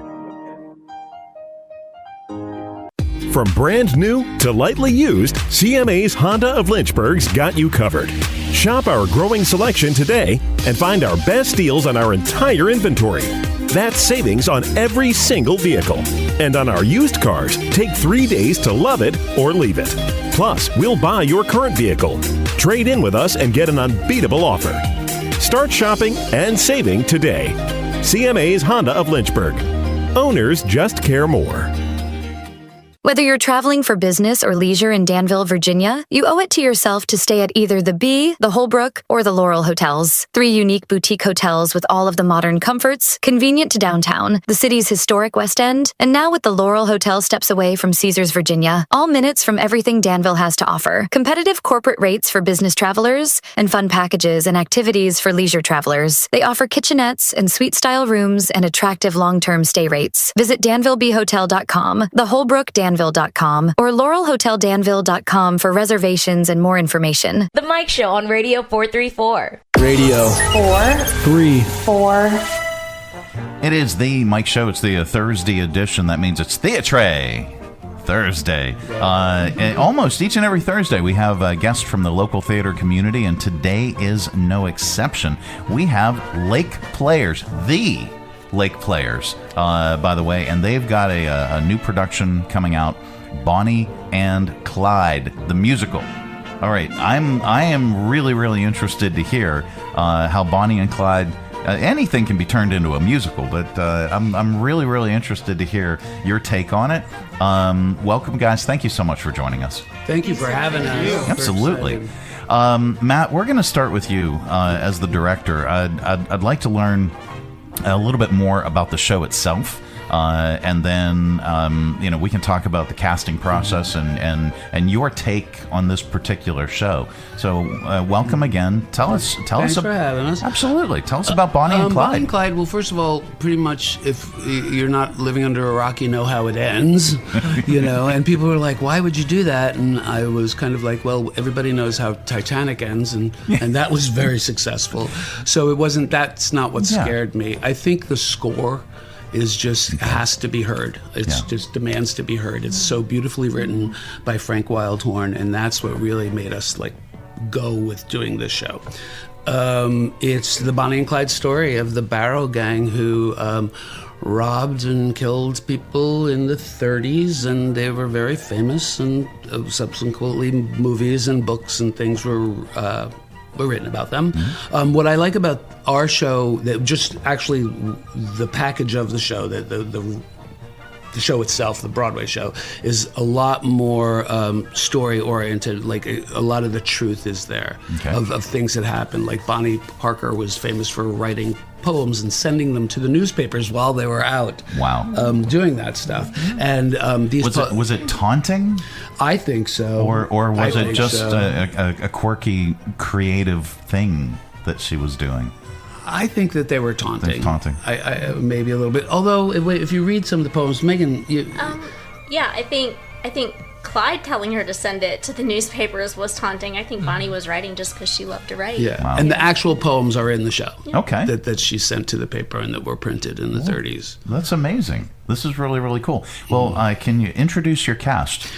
From brand new to lightly used, CMA's Honda of Lynchburg's got you covered. Shop our growing selection today and find our best deals on our entire inventory. That's savings on every single vehicle. And on our used cars, take 3 days to love it or leave it. Plus, we'll buy your current vehicle. Trade in with us and get an unbeatable offer. Start shopping and saving today. CMA's Honda of Lynchburg. Owners just care more. Whether you're traveling for business or leisure in Danville, Virginia, you owe it to yourself to stay at either the Bee, the Holbrook, or the Laurel hotels. 3 unique boutique hotels with all of the modern comforts, convenient to downtown, the city's historic West End, and now with the Laurel Hotel steps away from Caesars, Virginia. All minutes from everything Danville has to offer. Competitive corporate rates for business travelers, and fun packages and activities for leisure travelers. They offer kitchenettes and suite-style rooms and attractive long-term stay rates. Visit DanvilleBHotel.com, the Holbrook Danville.com, or LaurelHotelDanville.com for reservations and more information. The Mike Show on Radio 434. Radio 434. It is the Mike Show. It's the Thursday edition. That means it's Theatre Thursday. Almost each and every Thursday we have guests from the local theater community, and today is no exception. We have Lake Players, the Lake Players, by the way, and they've got a new production coming out, Bonnie and Clyde the Musical. All right, I am really interested to hear how Bonnie and Clyde, anything can be turned into a musical, but I'm really interested to hear your take on it. Welcome, guys. Thank you so much for joining us. Thank you for having us. Absolutely. Matt, we're going to start with you as the director. I'd like to learn a little bit more about the show itself, and then we can talk about the casting process and your take on this particular show. So welcome again. Thanks for having us. Absolutely. Tell us about Bonnie and Clyde. Bonnie and Clyde, well, first of all, pretty much if you're not living under a rock, you know how it ends. And people were like, why would you do that? And I was kind of like, well, everybody knows how Titanic ends, and that was very successful. So that's not what scared me. I think the score is just has to be heard. It's just demands to be heard. It's so beautifully written by Frank Wildhorn, and that's what really made us go with doing this show. It's the Bonnie and Clyde story of the Barrow Gang who robbed and killed people in the 30s, and they were very famous, and subsequently movies and books and things were written about them. Mm-hmm. What I like about our show, that just actually the package of the show, the show itself, the Broadway show, is a lot more story-oriented. A lot of the truth is there of things that happened. Like Bonnie Parker was famous for writing poems and sending them to the newspapers while they were out. Wow. Doing that stuff. And was it taunting? I think so. Or was it just a quirky, creative thing that she was doing? I think that they were taunting. I maybe a little bit. Although, if you read some of the poems, Megan, I think Clyde telling her to send it to the newspapers was taunting. I think Bonnie was writing just because she loved to write. Yeah, wow. And the actual poems are in the show. Yeah. Okay. That she sent to the paper and that were printed in the 30s. That's amazing. This is really cool. Well, can you introduce your cast?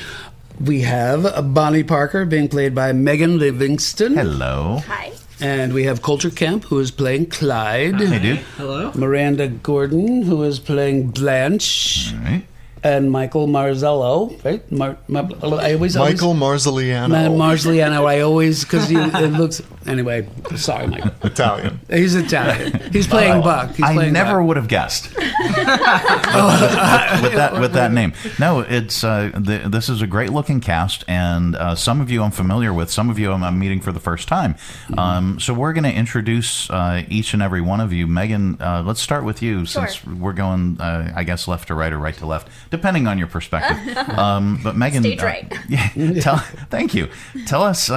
We have Bonnie Parker being played by Megan Livingston. Hello. Hi. And we have Coulter Kemp, who is playing Clyde. Hey, dude. Hello. Miranda Gordon, who is playing Blanche. All right. And Michael Marzello, right? Michael Marziliano. Marziliano. I always, because it looks. Anyway, sorry, Michael. Italian. He's Italian. He's playing Buck. I never would have guessed with that name. No, it's this is a great looking cast, and some of you I'm familiar with. Some of you I'm meeting for the first time. So we're going to introduce each and every one of you. Megan, let's start with you, since we're going, I guess, left to right or right to left, depending on your perspective. But Megan, stage right. Thank you. Tell us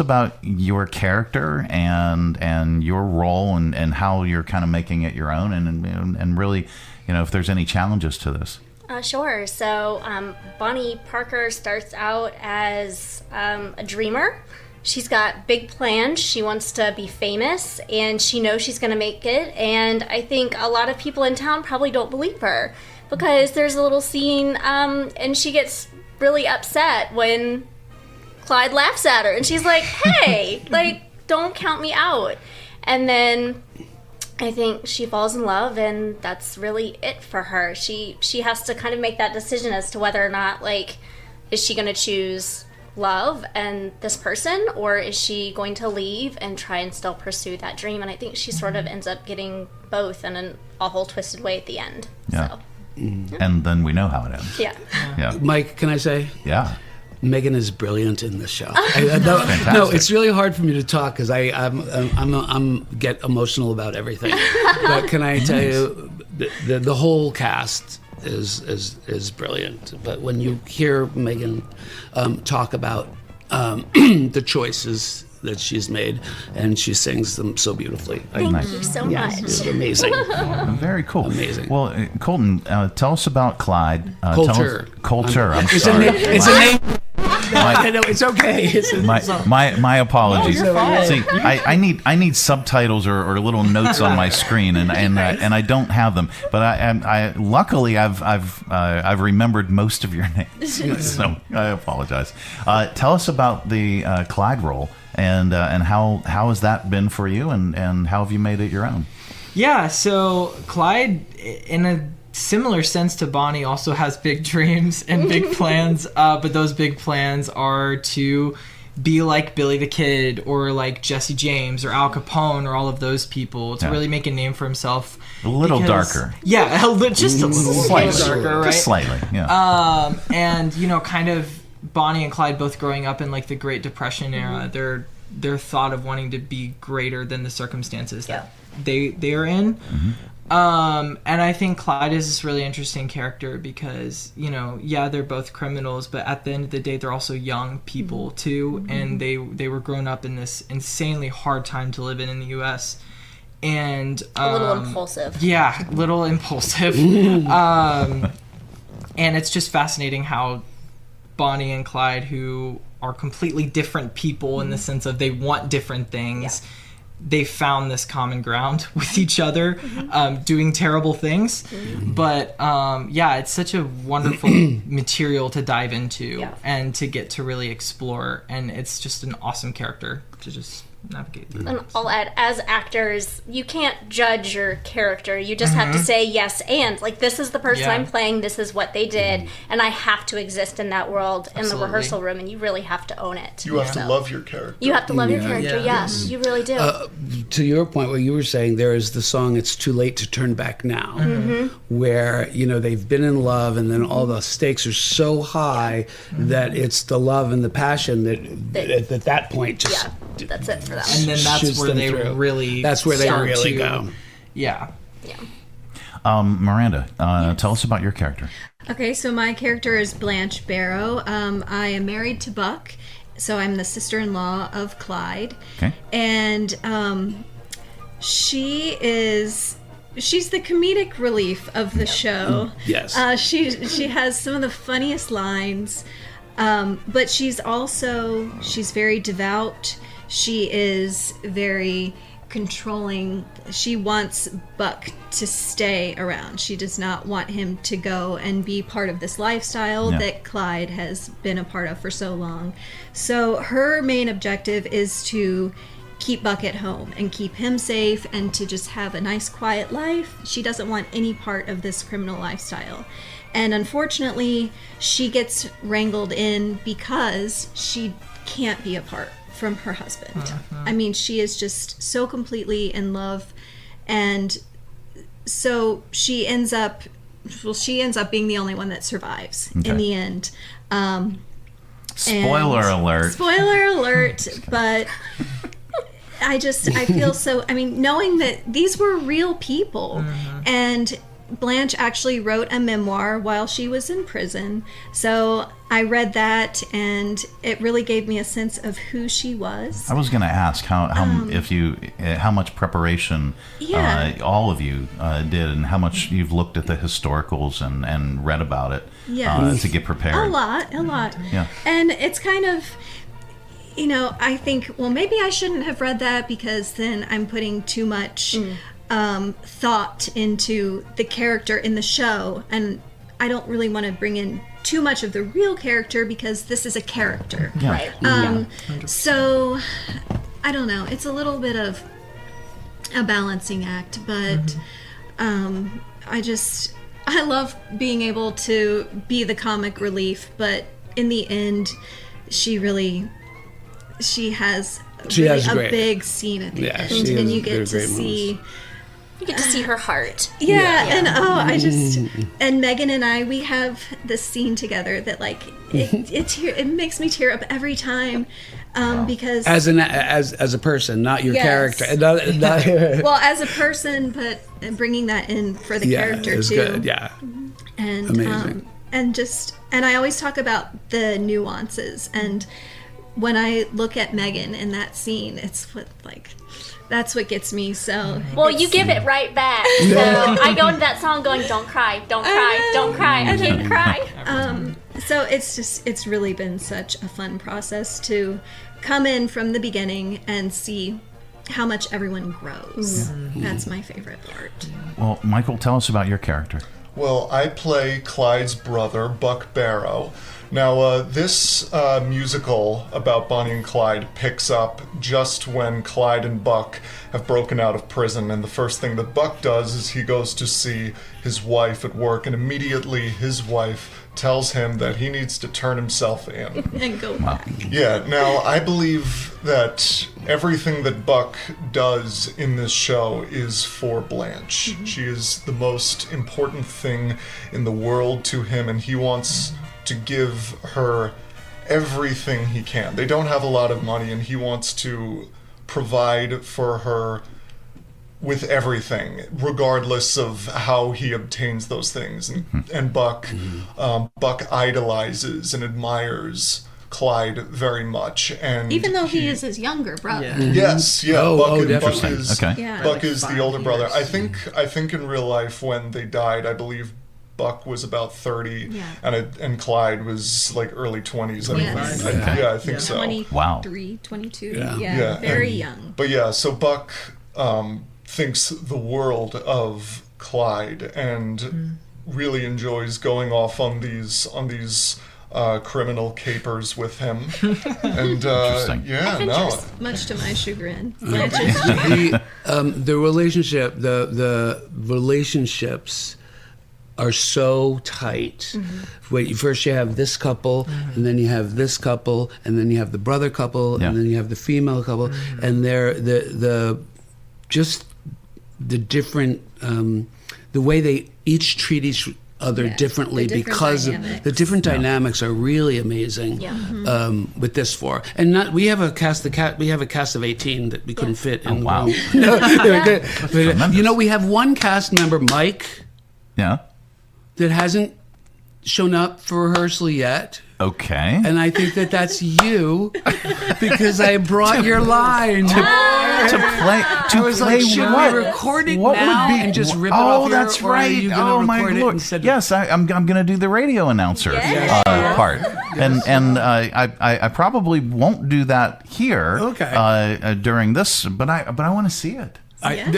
about your character and your role and how you're kind of making it your own, and really, if there's any challenges to this. Sure. So Bonnie Parker starts out as a dreamer. She's got big plans. She wants to be famous, and she knows she's going to make it. And I think a lot of people in town probably don't believe her, because there's a little scene, and she gets really upset when Clyde laughs at her, and she's like, hey, like, don't count me out. And then I think she falls in love, and that's really it for her. She has to kind of make that decision as to whether or not, like, is she going to choose love and this person, or is she going to leave and try and still pursue that dream? And I think she sort of ends up getting both in an awful, twisted way at the end. Yeah. So. And then we know how it ends. Yeah. Mike, can I say? Yeah. Megan is brilliant in this show. No, it's really hard for me to talk because I'm get emotional about everything. But can I tell you, the whole cast is brilliant. But when you hear Megan talk about the choices that she's made, and she sings them so beautifully. Thank you so much. It's amazing. Very cool. Amazing. Well, Colton, tell us about Clyde. Coulter. Coulter. I'm it's sorry. It's a name. No, it's okay. My apologies. No, you're fine. See, I need subtitles or little notes on my screen, and I don't have them. But I luckily I've remembered most of your names, so I apologize. Tell us about the Clyde role, and how has that been for you, and how have you made it your own? Yeah, so Clyde, in a similar sense to Bonnie, also has big dreams and big plans, but those big plans are to be like Billy the Kid, or like Jesse James, or Al Capone, or all of those people, to really make a name for himself. A little darker. Yeah, just a little slightly darker, right? Just slightly, yeah. And, kind of Bonnie and Clyde both growing up in like the Great Depression era, their thought of wanting to be greater than the circumstances that they are in. And I think Clyde is this really interesting character because, they're both criminals, but at the end of the day, they're also young people too, and they were grown up in this insanely hard time to live in the U.S. And a little impulsive. Yeah, little impulsive. And it's just fascinating how Bonnie and Clyde, who are completely different people in the sense of they want different things, they found this common ground with each other, doing terrible things. But it's such a wonderful material to dive into and to get to really explore. And it's just an awesome character to just navigate through. And I'll add, as actors, you can't judge your character. You just have to say yes and. Like, this is the person I'm playing, this is what they did, and I have to exist in that world in the rehearsal room, and you really have to own it. You have to love your character. You have to love your character, yes. You really do. To your point, what you were saying, there is the song It's Too Late to Turn Back Now, where, they've been in love, and then all the stakes are so high that it's the love and the passion that at that point just... that's it for them. And then that's where they really go. Yeah. Miranda, tell us about your character. Okay, so my character is Blanche Barrow. I am married to Buck, so I'm the sister-in-law of Clyde. Okay. And she's the comedic relief of the show. Yes. She has some of the funniest lines, but she's very devout. She is very controlling. She wants Buck to stay around. She does not want him to go and be part of this lifestyle that Clyde has been a part of for so long. So her main objective is to keep Buck at home and keep him safe and to just have a nice quiet life. She doesn't want any part of this criminal lifestyle. And unfortunately, she gets wrangled in because she can't be apart from her husband. I mean, she is just so completely in love, and so she ends up being the only one that survives in the end. Spoiler alert. But I feel so, knowing that these were real people, and Blanche actually wrote a memoir while she was in prison. So I read that, and it really gave me a sense of who she was. I was going to ask how much preparation all of you did, and how much you've looked at the historicals and read about it to get prepared. A lot. Yeah. And it's kind of, I think, well, maybe I shouldn't have read that because then I'm putting too much thought into the character in the show, and I don't really want to bring in too much of the real character because this is a character. Right. So I don't know. It's a little bit of a balancing act, but I love being able to be the comic relief, but in the end, she has a big scene at the end, and you get to see. You get to see her heart. And and Megan and I, we have this scene together that like it makes me tear up every time, because as a person, not your character. Well, as a person, but bringing that in for the character too. Good. Yeah, and amazing. And I always talk about the nuances, and when I look at Megan in that scene, that's what gets me. So well, you give it right back. So I go into that song going, "Don't cry, don't cry, don't cry. I can't cry." So it's really been such a fun process to come in from the beginning and see how much everyone grows. That's my favorite part. Well, Michael, tell us about your character. Well, I play Clyde's brother, Buck Barrow. Now, this musical about Bonnie and Clyde picks up just when Clyde and Buck have broken out of prison, and the first thing that Buck does is he goes to see his wife at work, and immediately his wife tells him that he needs to turn himself in. And go back. Yeah, now I believe that everything that Buck does in this show is for Blanche. She is the most important thing in the world to him, and he wants to give her everything he can. They don't have a lot of money, and he wants to provide for her with everything, regardless of how he obtains those things. And Buck idolizes and admires Clyde very much, and even though he is his younger brother. Yes, yeah. Buck is the older brother. Years. I think in real life when they died, I believe Buck was about 30, and Clyde was like early 20s. I think so. 23, 22. Yeah, very young. But yeah, so Buck thinks the world of Clyde and really enjoys going off on these criminal capers with him. And much to my chagrin. The relationships are so tight. First you have this couple, and then you have this couple, and then you have the brother couple, and then you have the female couple, and they're the different the way they each treat each other differently because of the different dynamics are really amazing. With this four, and we have a cast of 18 that we couldn't fit in. Wow. You know, we have one cast member, Mike. Yeah. That hasn't shown up for rehearsal yet. Okay. And I think that's you because I brought your line to play. I was like, should we record it now and just rip it off? Oh, that's right. Oh my Lord. Yes, I'm going to do the radio announcer part, and I probably won't do that here during this, but I want to see it. Are those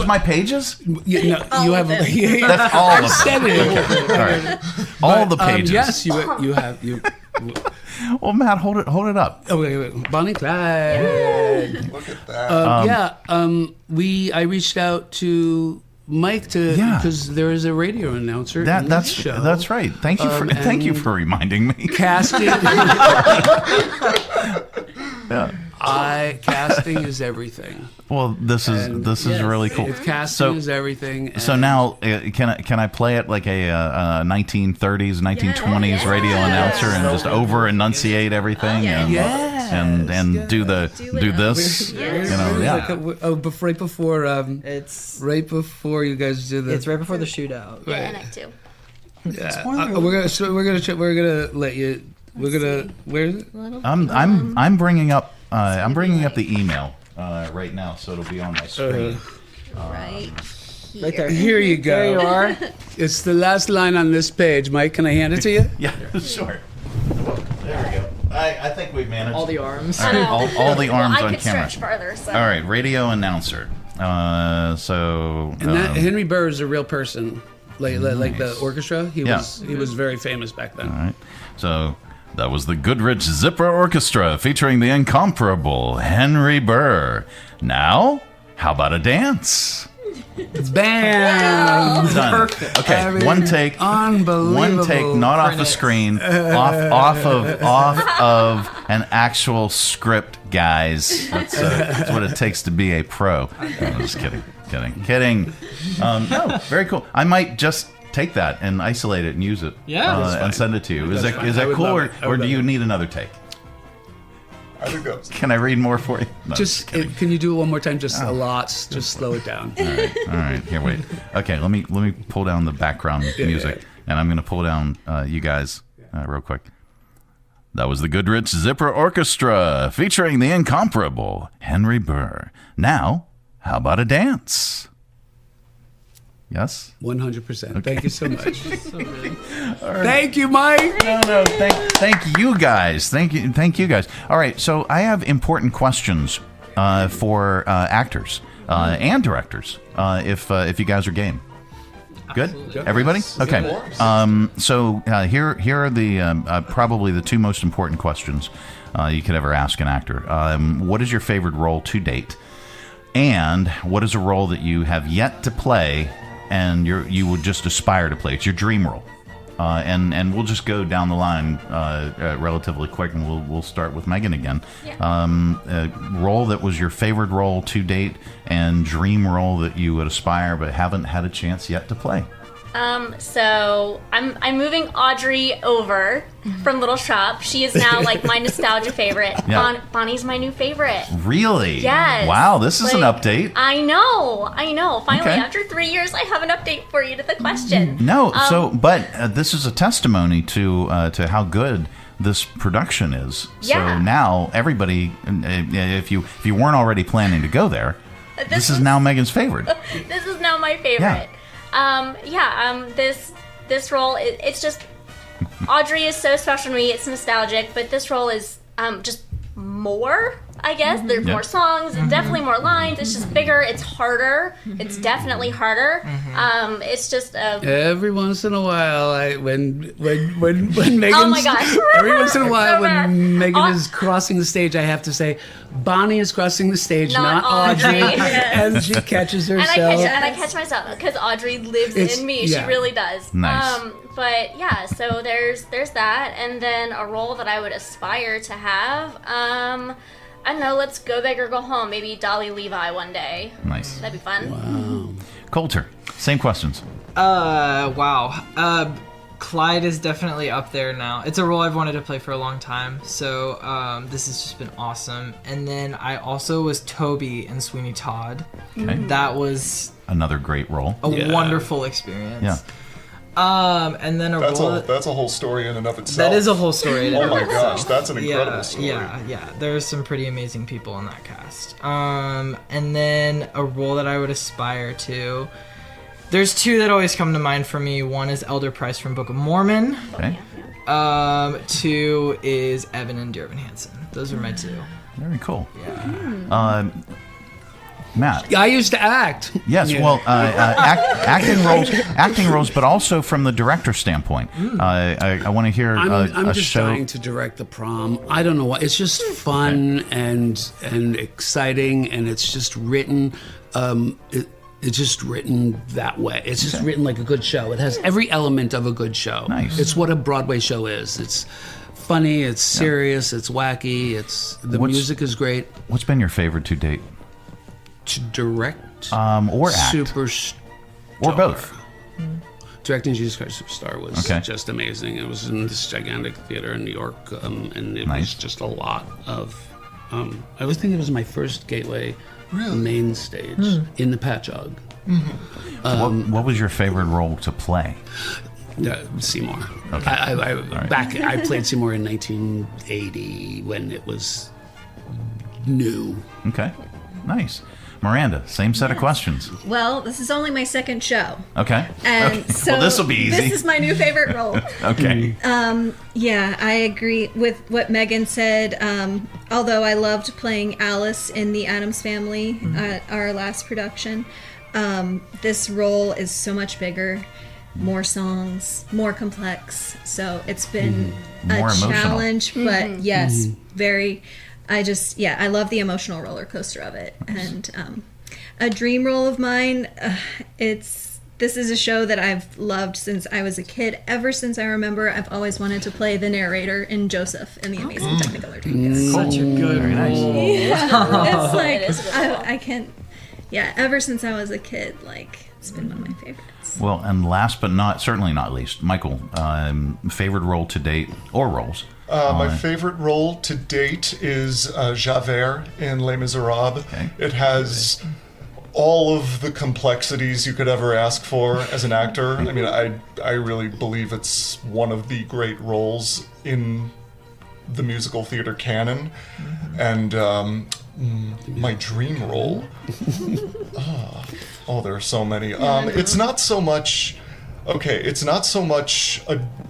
my pages? You have. That's all of them. Okay. All right. All the pages. Yes, you have. Well, Matt, hold it up. Okay, Bonnie Clyde. Look at that. I reached out to Mike because there is a radio announcer in this show. That's right. Thank you for reminding me. Casting. Casting is everything. Well, this is really cool. Casting is everything. So now, can I play it like a 1930s, 1920s radio announcer and just over enunciate everything and do this? Right before it's right before you guys do this. It's right before the shootout. Yeah, and I do. Yeah, we're gonna let you. We're gonna. Where is it? I'm bringing up the email right now, so it'll be on my screen. Right there. Here you go. There you are. It's the last line on this page. Mike, can I hand it to you? Yeah, sure. There we go. I think we've managed all the arms. All right, all the arms on I could camera. stretch farther. So. All right, radio announcer. And Henry Burr is a real person. like the orchestra. He Yeah. was very famous back then. All right. So that was the Goodrich Zipper Orchestra featuring the incomparable Henry Burr. Now, how about a dance? Bam! Done. Perfect. Okay, I mean, one take. unbelievable. One take, not off the screen, off of an actual script, guys. That's what it takes to be a pro. I'm just kidding. No, very cool. I might just take that and isolate it and use it. Yeah. And send it to you. Is That's that fine. cool, or do you need another take? I think that's. Can I read more for you? No, Can you do it one more time? Just a lot. Just slow it down. All right. Here, wait. Okay, let me pull down the background music, and I'm going to pull down you guys real quick. That was the Goodrich Zipper Orchestra featuring the incomparable Henry Burr. Now, how about a dance? Yes? 100%. Thank you so much. So good. Thank you, Mike. No. Thank you guys. Thank you guys. All right. So I have important questions for actors and directors. If you guys are game. Good. Absolutely. Everybody. Yes. Okay. So here are the probably the two most important questions you could ever ask an actor. What is your favorite role to date? And what is a role that you have yet to play and you would just aspire to play? It's your dream role. And we'll just go down the line relatively quick, and we'll start with Megan again. Yeah. Role that was your favorite role to date, and dream role that you would aspire but haven't had a chance yet to play. So I'm moving Audrey over from Little Shop. She is now like my nostalgia favorite. Yeah. Bonnie's my new favorite. Really? Yes. Wow, this is an update. I know. Finally, Okay. after 3 years, I have an update for you to the question. No, but this is a testimony to how good this production is. Yeah. So now everybody, if you weren't already planning to go there, this is now Megan's favorite. This is now my favorite. This role, it's just, Audrey is so special to me. It's nostalgic, but this role is just more, I guess. There's more songs, definitely more lines. It's just bigger. It's harder. It's definitely harder. It's just every once in a while, when Megan's, oh my gosh! Every once in a while, So when bad. Megan is crossing the stage, I have to say, Bonnie is crossing the stage, not Audrey, and she catches herself. And I catch myself because Audrey lives in me. Yeah. She really does. Nice. But yeah, so there's that, and then a role that I would aspire to have. I don't know. Let's go big or go home. Maybe Dolly Levi one day. Nice. That'd be fun. Wow. Coulter, same questions. Wow. Clyde is definitely up there now. It's a role I've wanted to play for a long time, so this has just been awesome. And then I also was Toby in Sweeney Todd. Okay. That was Another great role. a wonderful experience. Yeah. And then That's a whole story in and of itself. That is a whole story. In Oh and my of gosh, itself. that's an incredible story. Yeah. There's some pretty amazing people in that cast. And then a role that I would aspire to. There's two that always come to mind for me. One is Elder Price from Book of Mormon. Okay. Two is Evan and Dear Evan Hansen. Those are my two. Very cool. Yeah. Matt. I used to act. Yes, Yeah. well, acting roles, but also from the director standpoint. I want to hear I'm a just show. trying to direct the prom. I don't know why. It's just fun and exciting, and it's just written. It's just written that way. It's just written like a good show. It has every element of a good show. Nice. It's what a Broadway show is. It's funny. It's serious. It's wacky. The music is great. What's been your favorite to date? To direct, or act, or both. Directing Jesus Christ Superstar was Okay. just amazing. It was in this gigantic theater in New York, and it was just a lot of. I always think it was my first Gateway main stage in the Patchogue. What was your favorite role to play? Seymour. Okay. I played Seymour in 1980 when it was new. Okay, nice. Miranda, same set of questions. Well, this is only my second show. Okay. And so well, this will be easy. This is my new favorite role. Okay. Yeah, I agree with what Megan said. Although I loved playing Alice in the Addams Family at our last production, this role is so much bigger. more songs, more complex. So it's been More a emotional. challenge, but yes, very. I love the emotional roller coaster of it. And a dream role of mine, this is a show that I've loved since I was a kid. Ever since I remember, I've always wanted to play the narrator in Joseph in the Amazing Technicolor Dreamcast. Such a good, very nice. Yeah, it's like It is a good role. I can't. Yeah, ever since I was a kid, like it's been one of my favorites. Well, and last but certainly not least, Michael, favorite role to date or roles? My favorite role to date is Javert in Les Miserables. Okay. It has all of the complexities you could ever ask for as an actor. I mean, I really believe it's one of the great roles in the musical theater canon. And my dream role, there are so many. It's not so much. Okay, it's not so much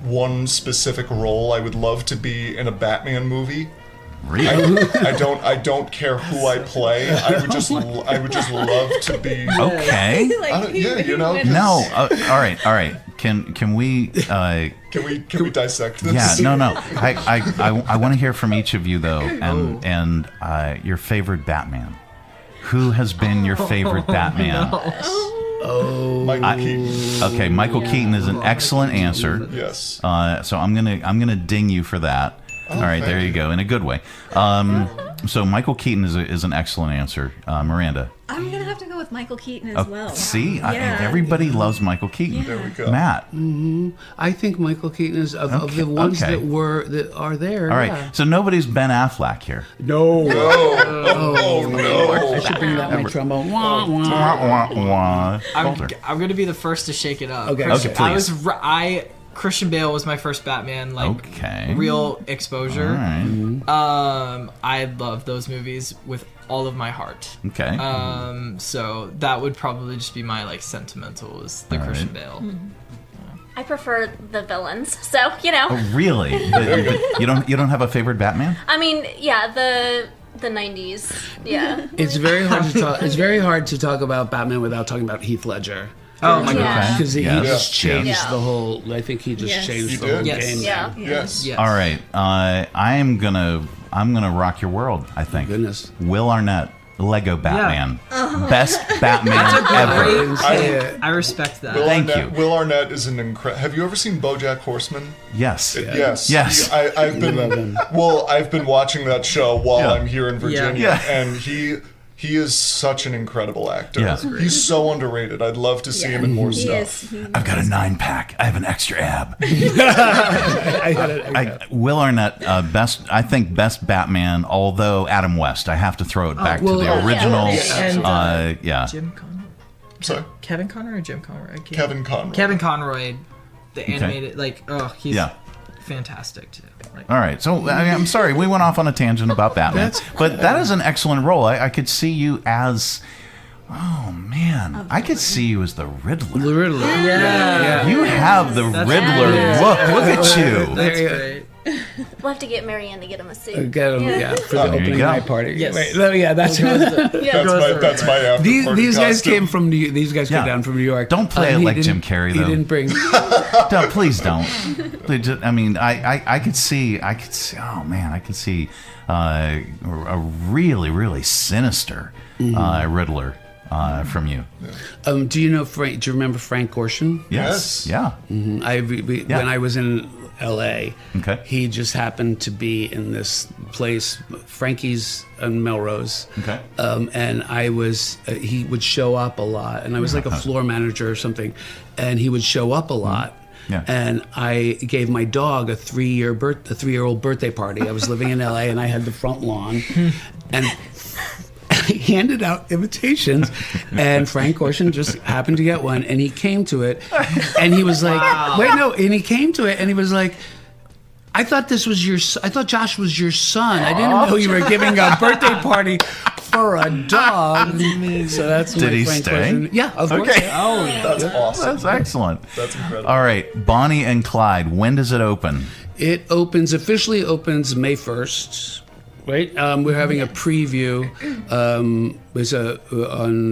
one specific role. I would love to be in a Batman movie. Really? I don't care who I play. I would just love to be. Okay. No. All right. Can we? Can we dissect this? Yeah. No. I want to hear from each of you though, and your favorite Batman. Who has been your favorite Batman? Michael Keaton. Okay, Michael Keaton is an excellent answer. Yes. So I'm gonna ding you for that. All right, there you go, in a good way. So Michael Keaton is an excellent answer. Miranda. I'm gonna have to go with Michael Keaton as well. See, everybody loves Michael Keaton. There we go. Matt. I think Michael Keaton is of the ones that are there. All right, yeah. so nobody's Ben Affleck here. No. No. I should bring out my trombone. I'm gonna be the first to shake it up. Okay. Okay, please. Christian Bale was my first Batman, real exposure. All right. I love those movies with all of my heart. Okay. So that would probably just be my sentimental is the Christian Bale. I prefer the villains, so Oh, really? But you don't have a favorite Batman? I mean, yeah, the 90s. Yeah. It's very hard to talk. It's very hard to talk about Batman without talking about Heath Ledger. Oh my god! Because he just changed Yeah. the whole. I think he just changed the whole game. Yeah. Yes. All right. I'm gonna rock your world. I think. Goodness. Will Arnett, Lego Batman, best Batman ever. I respect that. Thank you. Will Arnett is an incredible. Have you ever seen BoJack Horseman? Yes. Yes. I've been watching that show while I'm here in Virginia, and he is such an incredible actor. Yeah. He's so underrated. I'd love to see him in more stuff. I've got a 9-pack. I have an extra ab. Will Arnett, best Batman. Although Adam West, I have to throw it back to the original. Jim Conroy. Sorry? Kevin Conroy or Jim Conroy? Kevin Conroy. Kevin Conroy, the animated, he's fantastic too. All right, so I'm sorry we went off on a tangent about Batman, but that is an excellent role. I could see you as, I could see you as the Riddler. The Riddler. Yeah. You have the Riddler look. Look at you. That's great. We'll have to get Marianne to get him a suit. Get him, for the opening night party. Yes. That's That's my after These guys costume. came from These guys came down from New York. Don't play it like Jim Carrey, though. He didn't bring. Please don't. I mean, I could see. Oh man, I could see a really, really sinister Riddler from you. Do you know Frank? Do you remember Frank Gorshin? Yes. Yeah. Mm-hmm. When I was in L.A., he just happened to be in this place, Frankie's on Melrose. Okay. And I was, he would show up a lot, and I was like a floor manager or something, and he would show up a lot. Yeah. And I gave my dog a 3-year-old birthday party. I was living in LA, and I had the front lawn, and he handed out invitations, and Frank Gorshin just happened to get one, and he came to it, and he was like, and he came to it, and he was like, I thought Josh was your son. I didn't know you were giving a birthday party for a dog. So that's Did he Frank stay? Gorshin. Yeah, of course. Okay. Oh, that's awesome. That's excellent. That's incredible. All right, Bonnie and Clyde. When does it open? It officially opens May 1st. Right, we're having a preview. On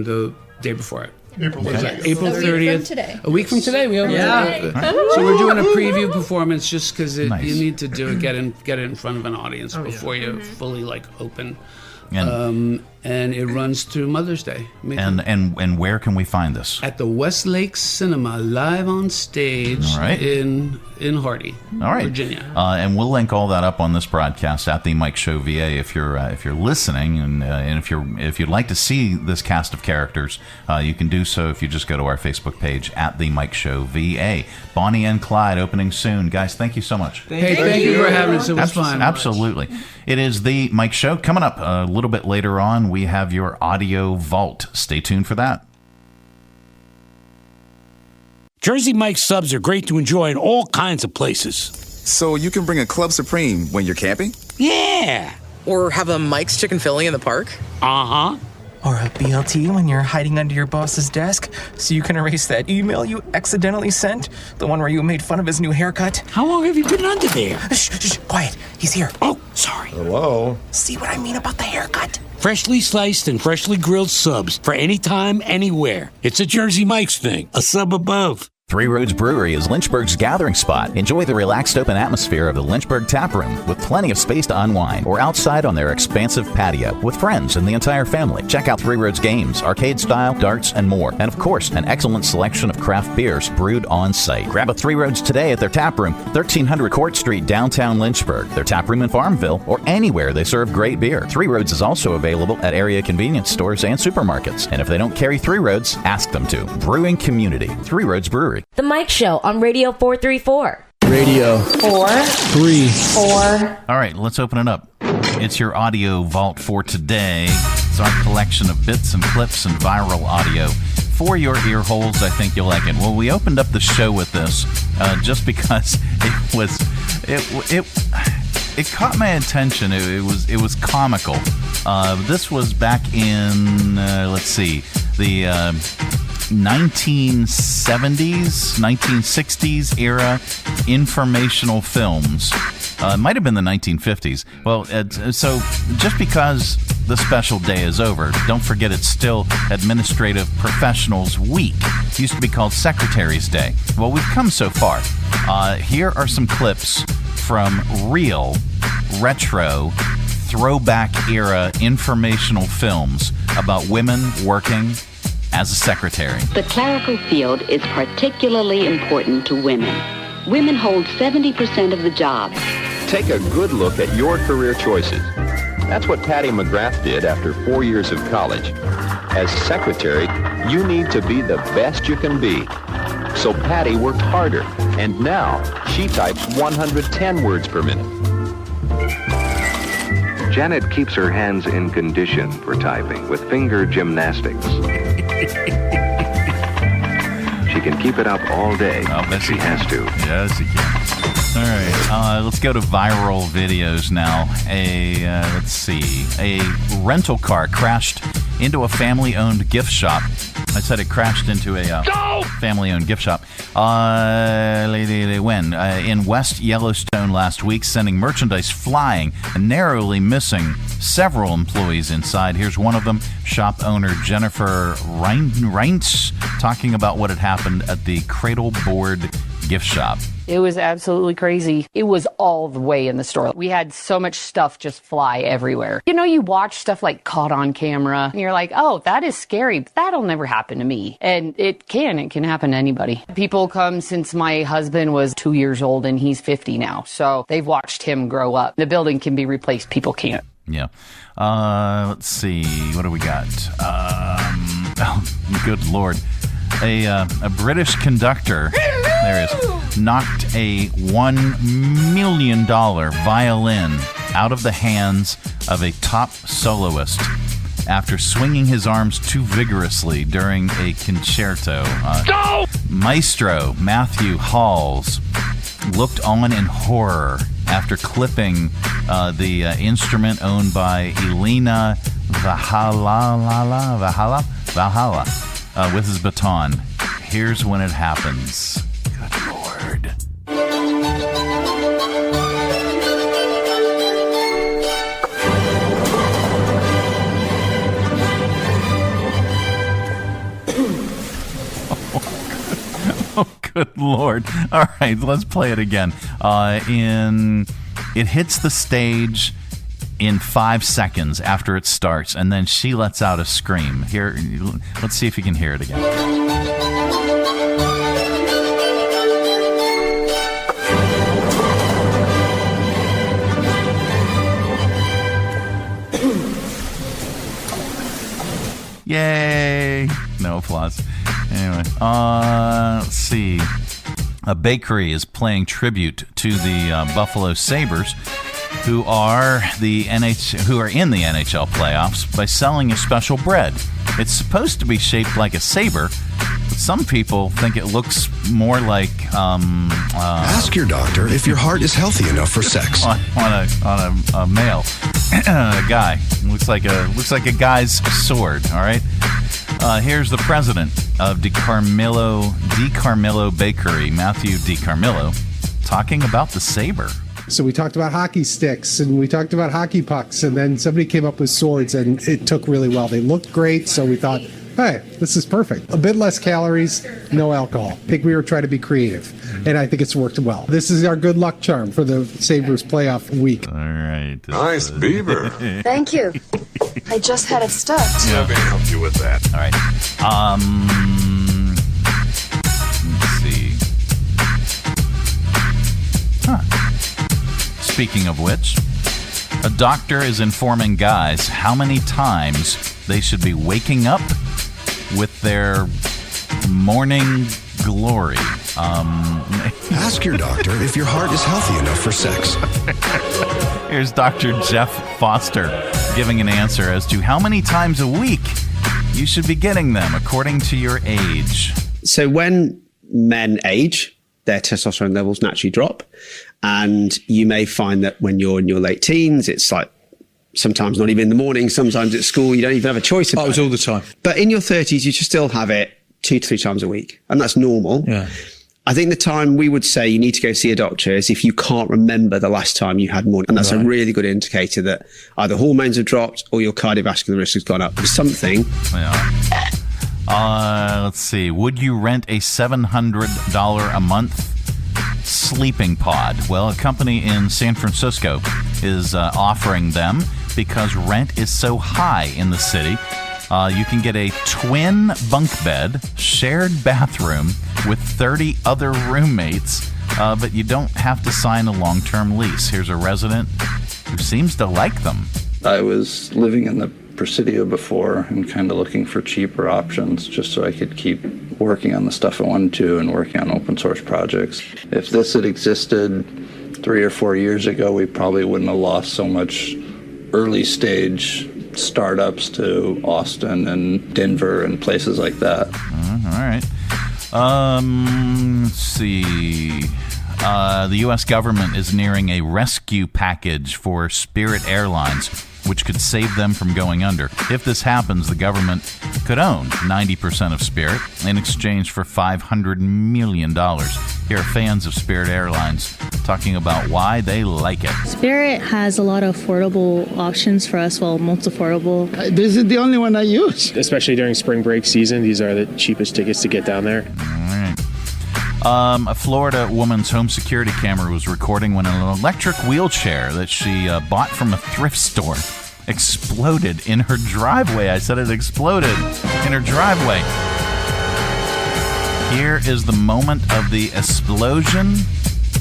the day before it. April 30th. April 30th. from today. A week from today, we open. Yeah. So we're doing a preview performance just because Nice. you need to do it, get it in front of an audience before you fully open. And it runs through Mother's Day. And where can we find this? At the Westlake Cinema, live on stage in Hardy, Virginia. And we'll link all that up on this broadcast at the Mike Show VA if you're listening, and if you'd like to see this cast of characters, you can do so if you just go to our Facebook page at the Mike Show VA. Bonnie and Clyde opening soon, guys. Thank you so much. Thank you for having us. It was fun. Absolutely. It is the Mike Show. Coming up a little bit later on, we have your Audio Vault. Stay tuned for that. Jersey Mike's subs are great to enjoy in all kinds of places. So you can bring a Club Supreme when you're camping? Yeah! Or have a Mike's Chicken Philly in the park? Uh-huh. Or a BLT when you're hiding under your boss's desk so you can erase that email you accidentally sent, the one where you made fun of his new haircut. How long have you been under there? Shh, quiet. He's here. Oh, sorry. Hello? See what I mean about the haircut? Freshly sliced and freshly grilled subs for any time, anywhere. It's a Jersey Mike's thing. A sub above. Three Roads Brewery is Lynchburg's gathering spot. Enjoy the relaxed open atmosphere of the Lynchburg Tap Room with plenty of space to unwind, or outside on their expansive patio with friends and the entire family. Check out Three Roads games, arcade style, darts, and more. And of course, an excellent selection of craft beers brewed on site. Grab a Three Roads today at their tap room, 1300 Court Street, downtown Lynchburg, their tap room in Farmville, or anywhere they serve great beer. Three Roads is also available at area convenience stores and supermarkets. And if they don't carry Three Roads, ask them to. Brewing community, Three Roads Brewery. The Mike Show on Radio 434. Radio 4 3 4. All right, let's open it up. It's your Audio Vault for today. It's our collection of bits and clips and viral audio for your ear holes. I think you'll like it. Well, we opened up the show with this just because it caught my attention. It was comical. This was back in the 1970s, 1960s era informational films. It might have been the 1950s. Well, so just because the special day is over, don't forget it's still Administrative Professionals Week. It used to be called Secretary's Day. Well, we've come so far. Here are some clips from real, retro, throwback era informational films about women working as a secretary. The clerical field is particularly important to women. Women hold 70% of the jobs. Take a good look at your career choices. That's what Patty McGrath did after 4 years of college. As secretary, you need to be the best you can be. So Patty worked harder, and now she types 110 words per minute. Janet keeps her hands in condition for typing with finger gymnastics. She can keep it up all day if she has to. Yes, she can. All right, let's go to viral videos now. A rental car crashed into a family-owned gift shop. I said it crashed into a family-owned gift shop. In West Yellowstone last week, sending merchandise flying and narrowly missing several employees inside. Here's one of them, shop owner Jennifer Reintz, talking about what had happened at the Cradleboard gift shop. It was absolutely crazy. It was all the way in the store. We had so much stuff just fly everywhere. You know, you watch stuff like Caught on Camera, and you're like, oh, that is scary, but that'll never happen to me. And it can happen to anybody. People come since my husband was 2 years old, and he's 50 now. So they've watched him grow up. The building can be replaced. People can't. Yeah. Let's see. What do we got? Good Lord. A British conductor, there he is, knocked a $1 million violin out of the hands of a top soloist after swinging his arms too vigorously during a concerto. Maestro Matthew Halls looked on in horror after clipping the instrument owned by Elena Valhalla with his baton. Here's when it happens. Good Lord. Good Lord. All right, let's play it again. It hits the stage in 5 seconds after it starts, and then she lets out a scream. Here, let's see if you can hear it again. Yay! No applause. Anyway, let's see. A bakery is playing tribute to the Buffalo Sabres, who are in the NHL playoffs by selling a special bread. It's supposed to be shaped like a saber, but some people think it looks more like Ask your doctor if your heart is healthy enough for sex. on a male, a guy. Looks like a guy's sword. All right. Here's the president of DiCarmillo Bakery, Matthew DiCarmillo, talking about the saber. So we talked about hockey sticks and we talked about hockey pucks, and then somebody came up with swords, and it took really well. They looked great, so we thought, hey, this is perfect. A bit less calories, no alcohol. I think we were trying to be creative, and I think it's worked well. This is our good luck charm for the Sabres playoff week. All right. Nice beaver. Thank you. I just had it stuck. Let me help you with that. All right. Let's see. Speaking of which, a doctor is informing guys how many times they should be waking up with their morning glory. Ask your doctor if your heart is healthy enough for sex. Here's Dr. Jeff Foster giving an answer as to how many times a week you should be getting them according to your age. So when men age, their testosterone levels naturally drop. And you may find that when you're in your late teens, it's like sometimes not even in the morning, sometimes at school, you don't even have a choice about it. It's all the time. But in your 30s, you should still have it 2 to 3 times a week. And that's normal. Yeah. I think the time we would say you need to go see a doctor is if you can't remember the last time you had morning. And that's a really good indicator that either hormones have dropped or your cardiovascular risk has gone up. There's something. Yeah. Let's see. Would you rent a $700 a month sleeping pod? Well, a company in San Francisco is offering them because rent is so high in the city. You can get a twin bunk bed, shared bathroom with 30 other roommates, but you don't have to sign a long-term lease. Here's a resident who seems to like them. I was living in the Presidio before and kind of looking for cheaper options just so I could keep working on the stuff I wanted to and working on open source projects. If this had existed 3 or 4 years ago, we probably wouldn't have lost so much early stage startups to Austin and Denver and places like that. All right. Let's see. The U.S. government is nearing a rescue package for Spirit Airlines, which could save them from going under. If this happens, the government could own 90% of Spirit in exchange for $500 million. Here are fans of Spirit Airlines talking about why they like it. Spirit has a lot of affordable options for us, well, most affordable. This is the only one I use. Especially during spring break season, these are the cheapest tickets to get down there. All right. A Florida woman's home security camera was recording when an electric wheelchair that she bought from a thrift store exploded in her driveway. I said it exploded in her driveway. Here is the moment of the explosion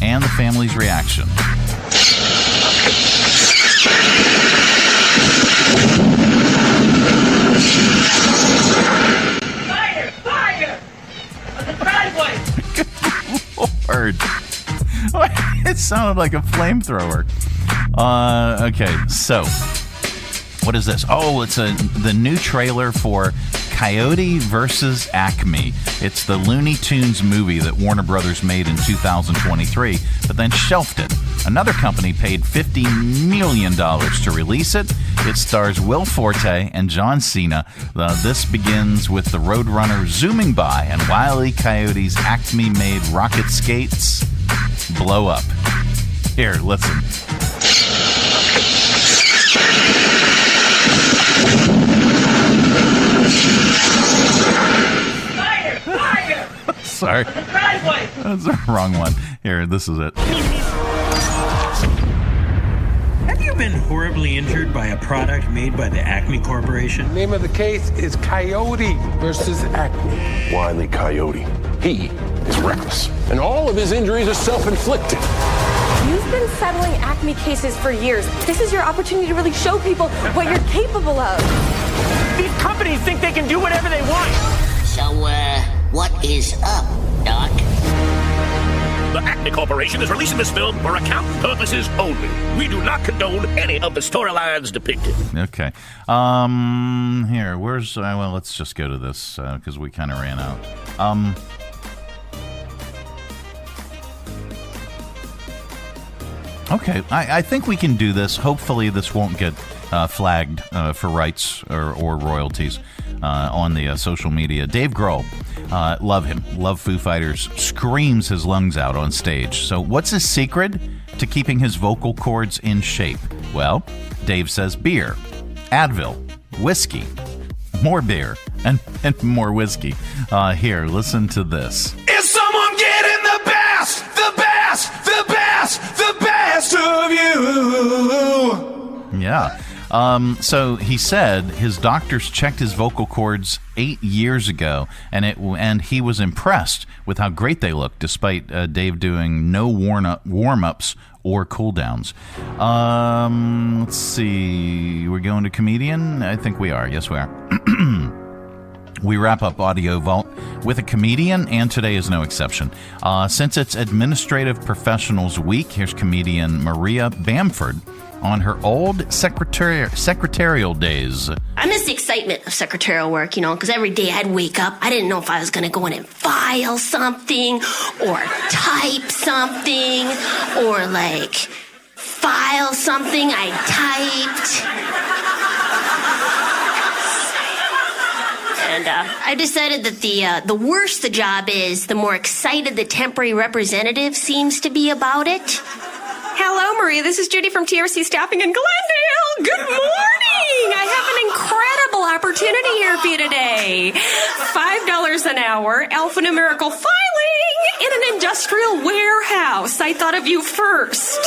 and the family's reaction. Fire! Fire! On the driveway! Lord. It sounded like a flamethrower. Okay, so what is this? Oh, it's the new trailer for Coyote vs. Acme. It's the Looney Tunes movie that Warner Brothers made in 2023, but then shelved it. Another company paid $50 million to release it. It stars Will Forte and John Cena. This begins with the Roadrunner zooming by and Wile E. Coyote's Acme-made rocket skates blow up. Here, listen. Fire! Fire! sorry. The driveway! That's the wrong one. Here, this is it. Have you been horribly injured by a product made by the Acme Corporation? Name of the case is Coyote versus Acme. Wile E. Coyote. He is reckless, and all of his injuries are self-inflicted. You've been settling Acme cases for years. This is your opportunity to really show people what you're capable of. These companies think they can do whatever they want. So, what is up, Doc? The Acme Corporation is releasing this film for accounting purposes only. We do not condone any of the storylines depicted. Okay. Here, where's... well, let's just go to this, because we kind of ran out. Okay, I think we can do this. Hopefully this won't get flagged for rights or royalties on the social media. Dave Grohl, love him, love Foo Fighters, screams his lungs out on stage. So what's his secret to keeping his vocal cords in shape? Well, Dave says beer, Advil, whiskey, more beer, and more whiskey. Here, listen to this. Is someone getting the best, the best, the best, the best of you? Yeah. So he said his doctors checked his vocal cords 8 years ago, and he was impressed with how great they looked, despite Dave doing no warm-ups or cool-downs. Let's see. We're going to comedian? I think we are. Yes, we are. We wrap up AudioVault with a comedian, and today is no exception. Since it's Administrative Professionals Week, here's comedian Maria Bamford on her old secretarial days. I miss the excitement of secretarial work, because every day I'd wake up, I didn't know if I was going to go in and file something, or type something, or, file something I typed. And I decided that the worse the job is, the more excited the temporary representative seems to be about it. Hello, Maria. This is Judy from TRC Staffing in Glendale. Good morning. I have an incredible opportunity here for you today. $5 an hour, alphanumerical filing in an industrial warehouse. I thought of you first.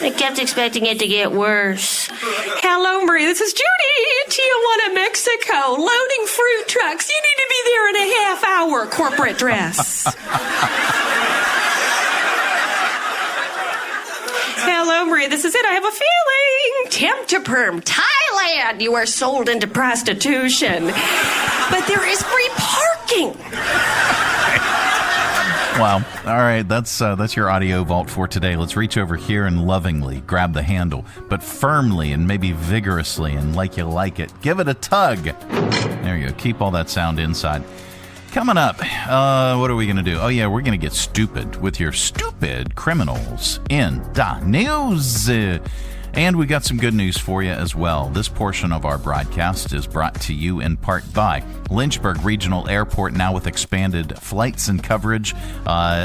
I kept expecting it to get worse. Hello, Maria. This is Judy, Tijuana, Mexico. Loading fruit trucks. You need to be there in a half hour. Corporate dress. Hello, Maria. This is it. I have a feeling. Temp to perm. Thailand. You are sold into prostitution. But there is free parking. Wow. All right, that's your audio vault for today. Let's reach over here and lovingly grab the handle, but firmly and maybe vigorously and like you like it. Give it a tug. There you go. Keep all that sound inside. Coming up, what are we going to do? Oh, yeah, we're going to get stupid with your stupid criminals in the news. And we got some good news for you as well. This portion of our broadcast is brought to you in part by Lynchburg Regional Airport, now with expanded flights and coverage.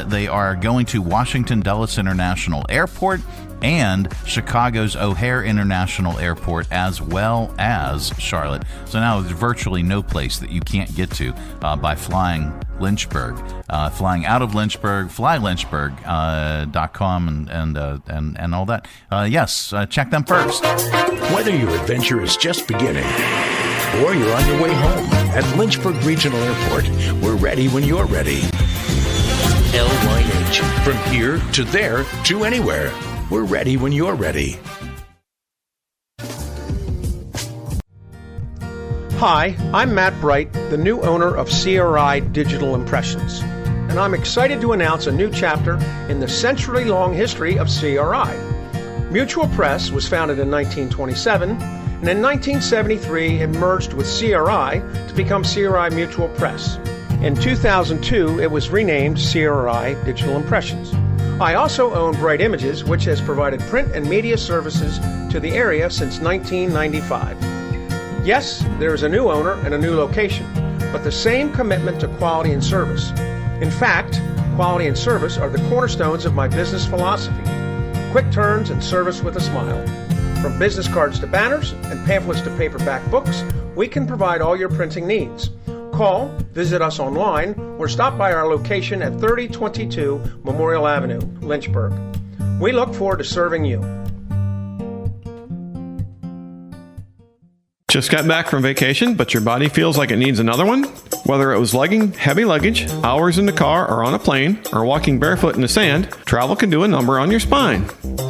They are going to Washington Dulles International Airport and Chicago's O'Hare International Airport, as well as Charlotte. So now there's virtually no place that you can't get to by flying Lynchburg. Flying out of Lynchburg, flylynchburg.com and all that. Yes, check them first. Whether your adventure is just beginning or you're on your way home, at Lynchburg Regional Airport, we're ready when you're ready. LYH. From here to there to anywhere. We're ready when you're ready. Hi, I'm Matt Bright, the new owner of CRI Digital Impressions, and I'm excited to announce a new chapter in the century-long history of CRI. Mutual Press was founded in 1927, and in 1973 it merged with CRI to become CRI Mutual Press. In 2002, it was renamed CRI Digital Impressions. I also own Bright Images, which has provided print and media services to the area since 1995. Yes, there is a new owner and a new location, but the same commitment to quality and service. In fact, quality and service are the cornerstones of my business philosophy. Quick turns and service with a smile. From business cards to banners and pamphlets to paperback books, we can provide all your printing needs. Call, visit us online, or stop by our location at 3022 Memorial Avenue, Lynchburg. We look forward to serving you. Just got back from vacation, but your body feels like it needs another one? Whether it was lugging heavy luggage, hours in the car or on a plane, or walking barefoot in the sand, travel can do a number on your spine.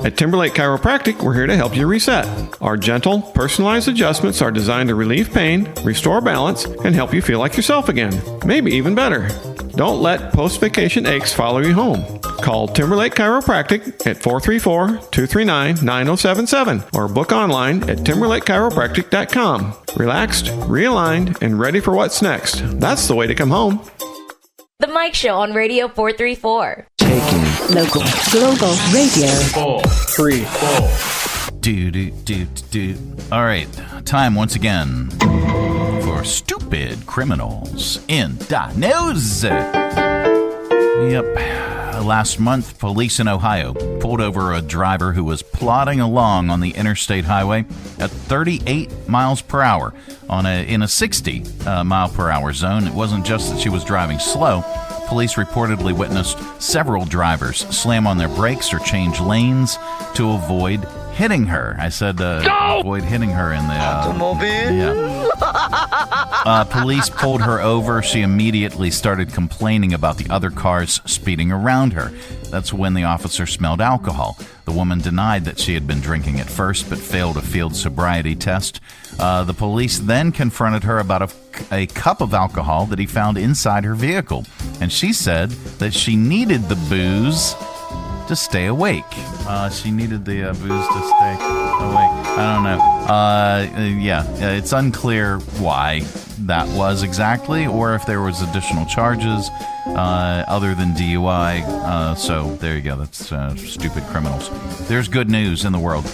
At Timberlake Chiropractic, we're here to help you reset. Our gentle, personalized adjustments are designed to relieve pain, restore balance, and help you feel like yourself again. Maybe even better. Don't let post-vacation aches follow you home. Call Timberlake Chiropractic at 434-239-9077 or book online at timberlakechiropractic.com. Relaxed, realigned, and ready for what's next. That's the way to come home. The Mike Show on Radio 434. Taking local, global radio. 4, 3, 4. Do. All right, time once again for Stoopid Criminalz in the News. Yep. Last month, police in Ohio pulled over a driver who was plodding along on the interstate highway at 38 miles per hour in a 60 mile per hour zone. It wasn't just that she was driving slow. Police reportedly witnessed several drivers slam on their brakes or change lanes to avoid hitting her. I said avoid hitting her in the automobile. Yeah. Police pulled her over. She immediately started complaining about the other cars speeding around her. That's when the officer smelled alcohol. The woman denied that she had been drinking at first, but failed a field sobriety test. The police then confronted her about a cup of alcohol that he found inside her vehicle, and she said that she needed the booze to stay awake. She needed the booze to stay awake. I don't know. It's unclear why that was exactly, or if there was additional charges other than DUI. So there you go. That's Stupid Criminalz. There's good news in the world,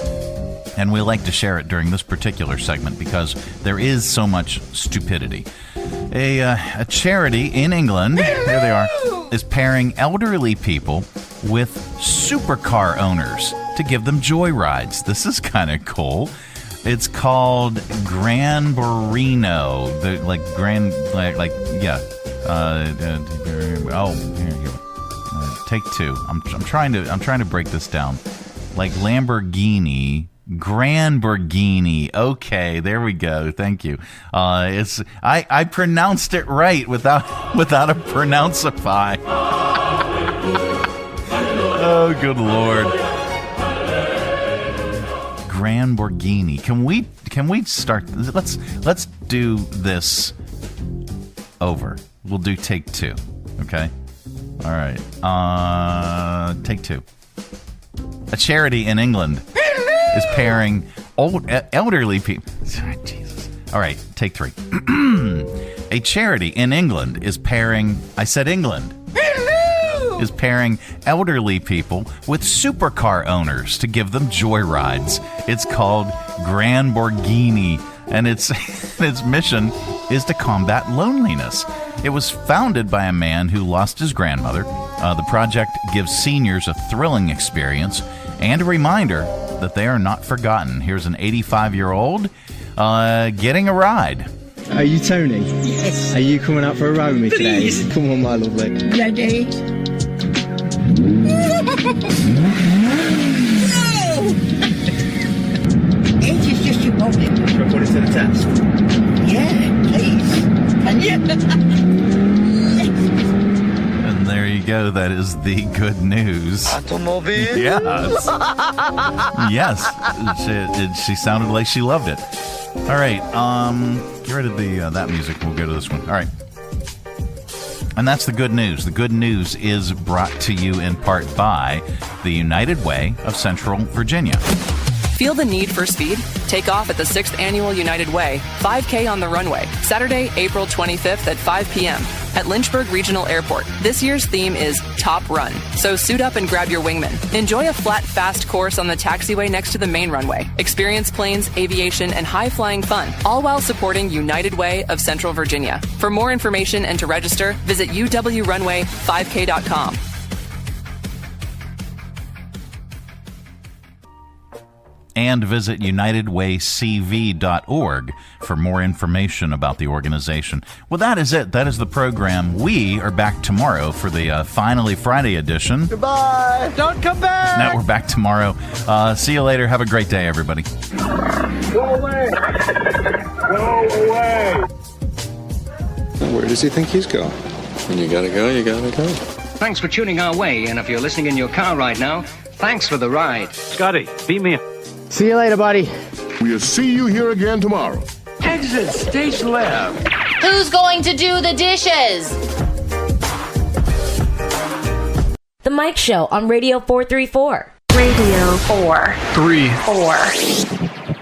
and we like to share it during this particular segment because there is so much stupidity. A charity in England, there they are, is pairing elderly people with supercar owners to give them joyrides. This is kind of cool. It's called Gran Borino. Here you go. Take two. I'm trying to break this down. Like Lamborghini. Granborghini. Okay, there we go. Thank you. I pronounced it right without a pronouncify. Oh, good Lord. Granborghini. Can we start? Let's do this over. We'll do take two. Okay. All right. Take two. A charity in England is pairing elderly people. Jesus. All right, take three. A charity in England is pairing. I said England. Is pairing elderly people with supercar owners to give them joyrides. It's called Granborghini, and its mission is to combat loneliness. It was founded by a man who lost his grandmother. The project gives seniors a thrilling experience and a reminder that they are not forgotten. Here's an 85-year-old getting a ride. Are you Tony? Yes. Are you coming out for a ride with me today? Please. Come on, my lovely. Ready? Age is just your body. Should I put it to the test? Yeah, please. And And there you go. That is the good news. Automobile? Yes. Yes. She sounded like she loved it. All right. Get rid of that music. We'll go to this one. All right. And that's the good news. The good news is brought to you in part by the United Way of Central Virginia. Feel the need for speed? Take off at the 6th Annual United Way, 5K on the runway, Saturday, April 25th at 5 p.m. at Lynchburg Regional Airport. This year's theme is Top Run, so suit up and grab your wingman. Enjoy a flat, fast course on the taxiway next to the main runway. Experience planes, aviation, and high-flying fun, all while supporting United Way of Central Virginia. For more information and to register, visit uwrunway5k.com. and visit unitedwaycv.org for more information about the organization. Well, that is it. That is the program. We are back tomorrow for the Finally Friday edition. Goodbye. Don't come back. No, we're back tomorrow. See you later. Have a great day, everybody. Go away. Go away. Where does he think he's going? When you gotta go, you gotta go. Thanks for tuning our way, and if you're listening in your car right now, thanks for the ride. Scotty, beat me up. See you later, buddy. We'll see you here again tomorrow. Exit stage left. Who's going to do the dishes? The Mike Show on Radio 434. Radio 434.